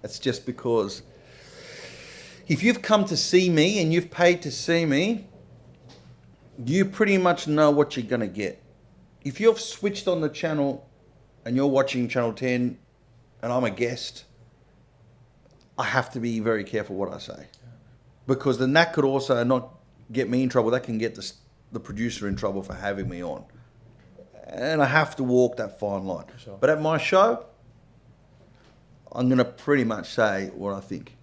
It's just because if you've come to see me and you've paid to see me, you pretty much know what you're going to get. If you've switched on the channel and you're watching Channel 10 and I'm a guest, I have to be very careful what I say. because then that could also not get me in trouble. That can get the producer in trouble for having me on. And I have to walk that fine line. Sure. But at my show, I'm going to pretty much say what I think.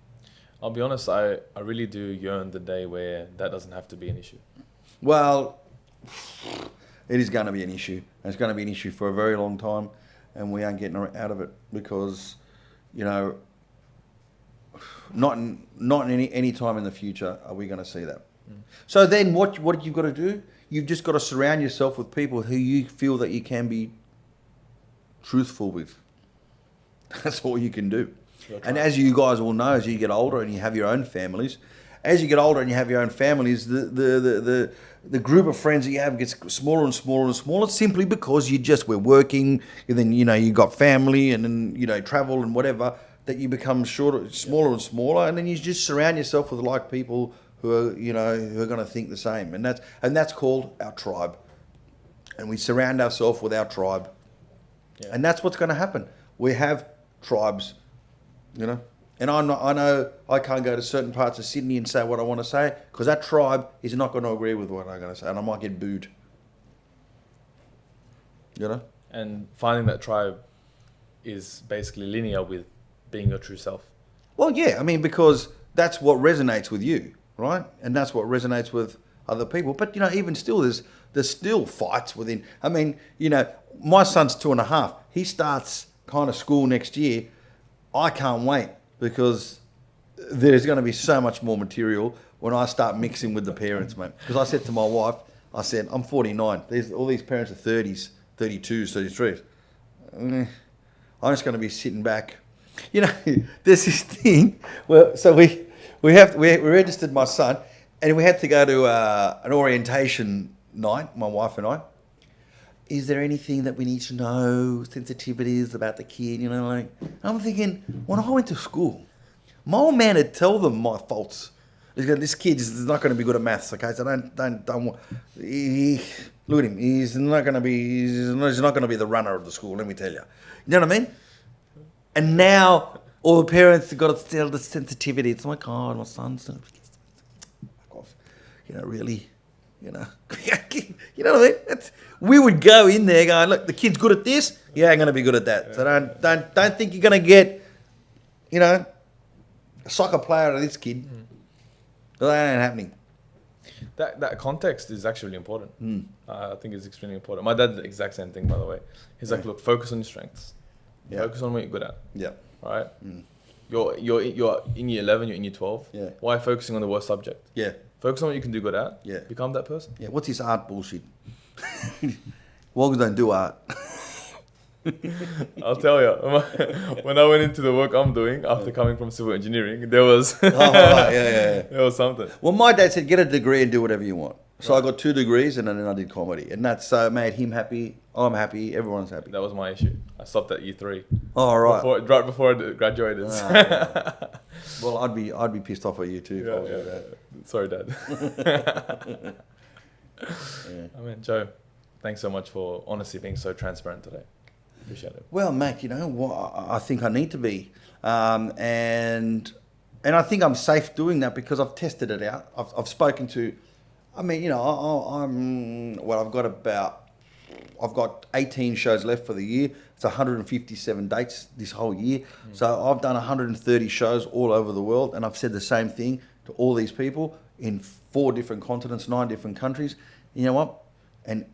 I'll be honest, I really do yearn the day where that doesn't have to be an issue. Well, it is going to be an issue. And it's going to be an issue for a very long time, and we aren't getting out of it because, you know, not in any time in the future are we going to see that. So then what you've got to do, you've just got to surround yourself with people who you feel that you can be truthful with. That's all you can do. And as you guys all know, as you get older and you have your own families, the group of friends that you have gets smaller and smaller and smaller simply because we're working, and then, you know, you got family and then, you know, travel and whatever, that you become smaller and smaller, and then you just surround yourself with like people who are, you know, who are going to think the same. And that's called our tribe. And we surround ourselves with our tribe. Yeah. And that's what's going to happen. We have tribes, you know. And I know I can't go to certain parts of Sydney and say what I want to say because that tribe is not going to agree with what I'm going to say, and I might get booed. You know? And finding that tribe is basically linear with being your true self. Well, yeah, I mean, because that's what resonates with you, right? And that's what resonates with other people. But, you know, even still, there's still fights within. I mean, you know, my son's 2.5. He starts kind of school next year. I can't wait because there's going to be so much more material when I start mixing with the parents, mate. Because I said to my wife, I said, I'm 49. All these parents are 30s, 32s, 33s. I'm just going to be sitting back. You know, there's this thing. Well, so we registered my son, and we had to go to an orientation night, my wife and I. Is there anything that we need to know, sensitivities about the kid, you know, like, I'm thinking, when I went to school, my old man would tell them my faults. This kid is not going to be good at maths, okay, so don't look at him, he's not going to be the runner of the school, let me tell you. You know what I mean? And now, all the parents have got to tell the sensitivity. It's like, oh, my son's, fuck off, you know, really. You know, you know what I mean? We would go in there going, look, the kid's good at this. Yeah, I'm going to be good at that. So don't think you're going to get, you know, a soccer player out of this kid. That ain't happening. That context is actually important. I think it's extremely important. My dad did the exact same thing, by the way. He's like, look, focus on your strengths. Yeah. Focus on what you're good at. Yeah. All right? You're in year 11, you're in year 12. Yeah. Why focusing on the worst subject? Yeah. Focus on what you can do good at. Yeah. Become that person. Yeah. What's this art bullshit? Wogs don't do art. I'll tell you. When I went into the work I'm doing after coming from civil engineering, there was there was something. Well, my dad said, get a degree and do whatever you want. So I got 2 degrees and then I did comedy, and that's made him happy. I'm happy. Everyone's happy. That was my issue. I stopped at year 3. Oh, right. Right before I graduated. Yeah. Well, I'd be pissed off at you too if I was your dad. Sorry, Dad. I mean, Joe, thanks so much for honestly being so transparent today. Appreciate it. Well, Mac, you know what? I think I need to be, and I think I'm safe doing that because I've tested it out. I've spoken to. I mean, you know, I've got 18 shows left for the year. It's 157 dates this whole year. So I've done 130 shows all over the world, and I've said the same thing to all these people in 4 different continents, 9 different countries. You know what? And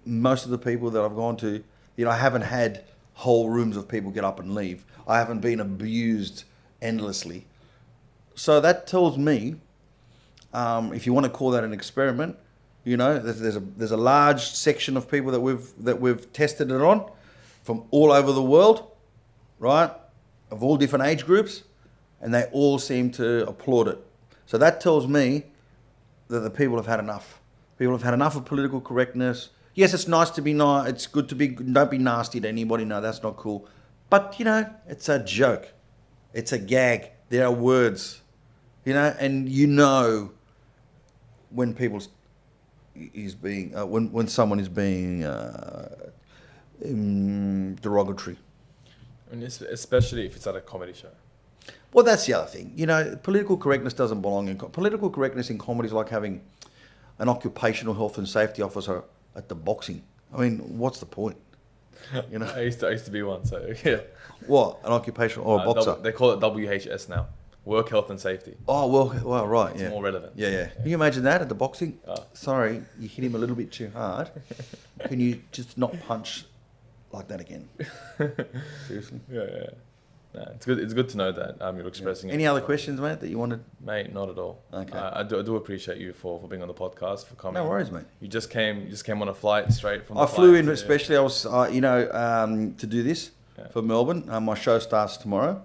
most of the people that I've gone to, you know, I haven't had whole rooms of people get up and leave. I haven't been abused endlessly. So that tells me, if you want to call that an experiment, you know, there's a large section of people that we've tested it on from all over the world, right? Of all different age groups, and they all seem to applaud it. So that tells me that the people have had enough. People have had enough of political correctness. Yes, it's nice to be nice. It's good to be. Don't be nasty to anybody. No, that's not cool. But you know, it's a joke. It's a gag. There are words, you know, and you know when people is being when someone is being derogatory. And especially if it's at a comedy show. Well, that's the other thing. You know, political correctness doesn't belong in... Political correctness in comedy is like having an occupational health and safety officer at the boxing. I mean, what's the point? You know? I used to be one, so yeah. What? An occupational... Or a boxer? They call it WHS now. Work Health and Safety. Oh, well, right, It's yeah. more relevant. Yeah. Can you imagine that at the boxing? Oh. Sorry, you hit him a little bit too hard. Can you just not punch like that again? Seriously? Yeah. No, it's good. It's good to know that you're expressing. Any other questions, mate, that you wanted? Mate, not at all. Okay. I do appreciate you for being on the podcast, for coming. No worries, mate. You just came on a flight straight from. I flew in, especially I was, to do this for Melbourne. My show starts tomorrow,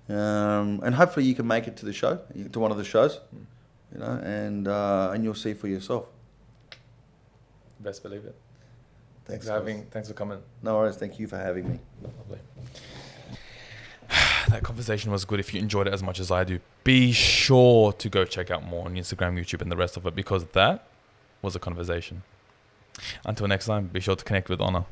and hopefully you can make it to the show, to one of the shows, you know, and you'll see for yourself. Best believe it. Thanks Thanks for coming. No worries. Thank you for having me. Lovely. That conversation was good. If you enjoyed it as much as I do, be sure to go check out more on Instagram, YouTube, and the rest of it, because that was a conversation. Until next time, be sure to connect with honor.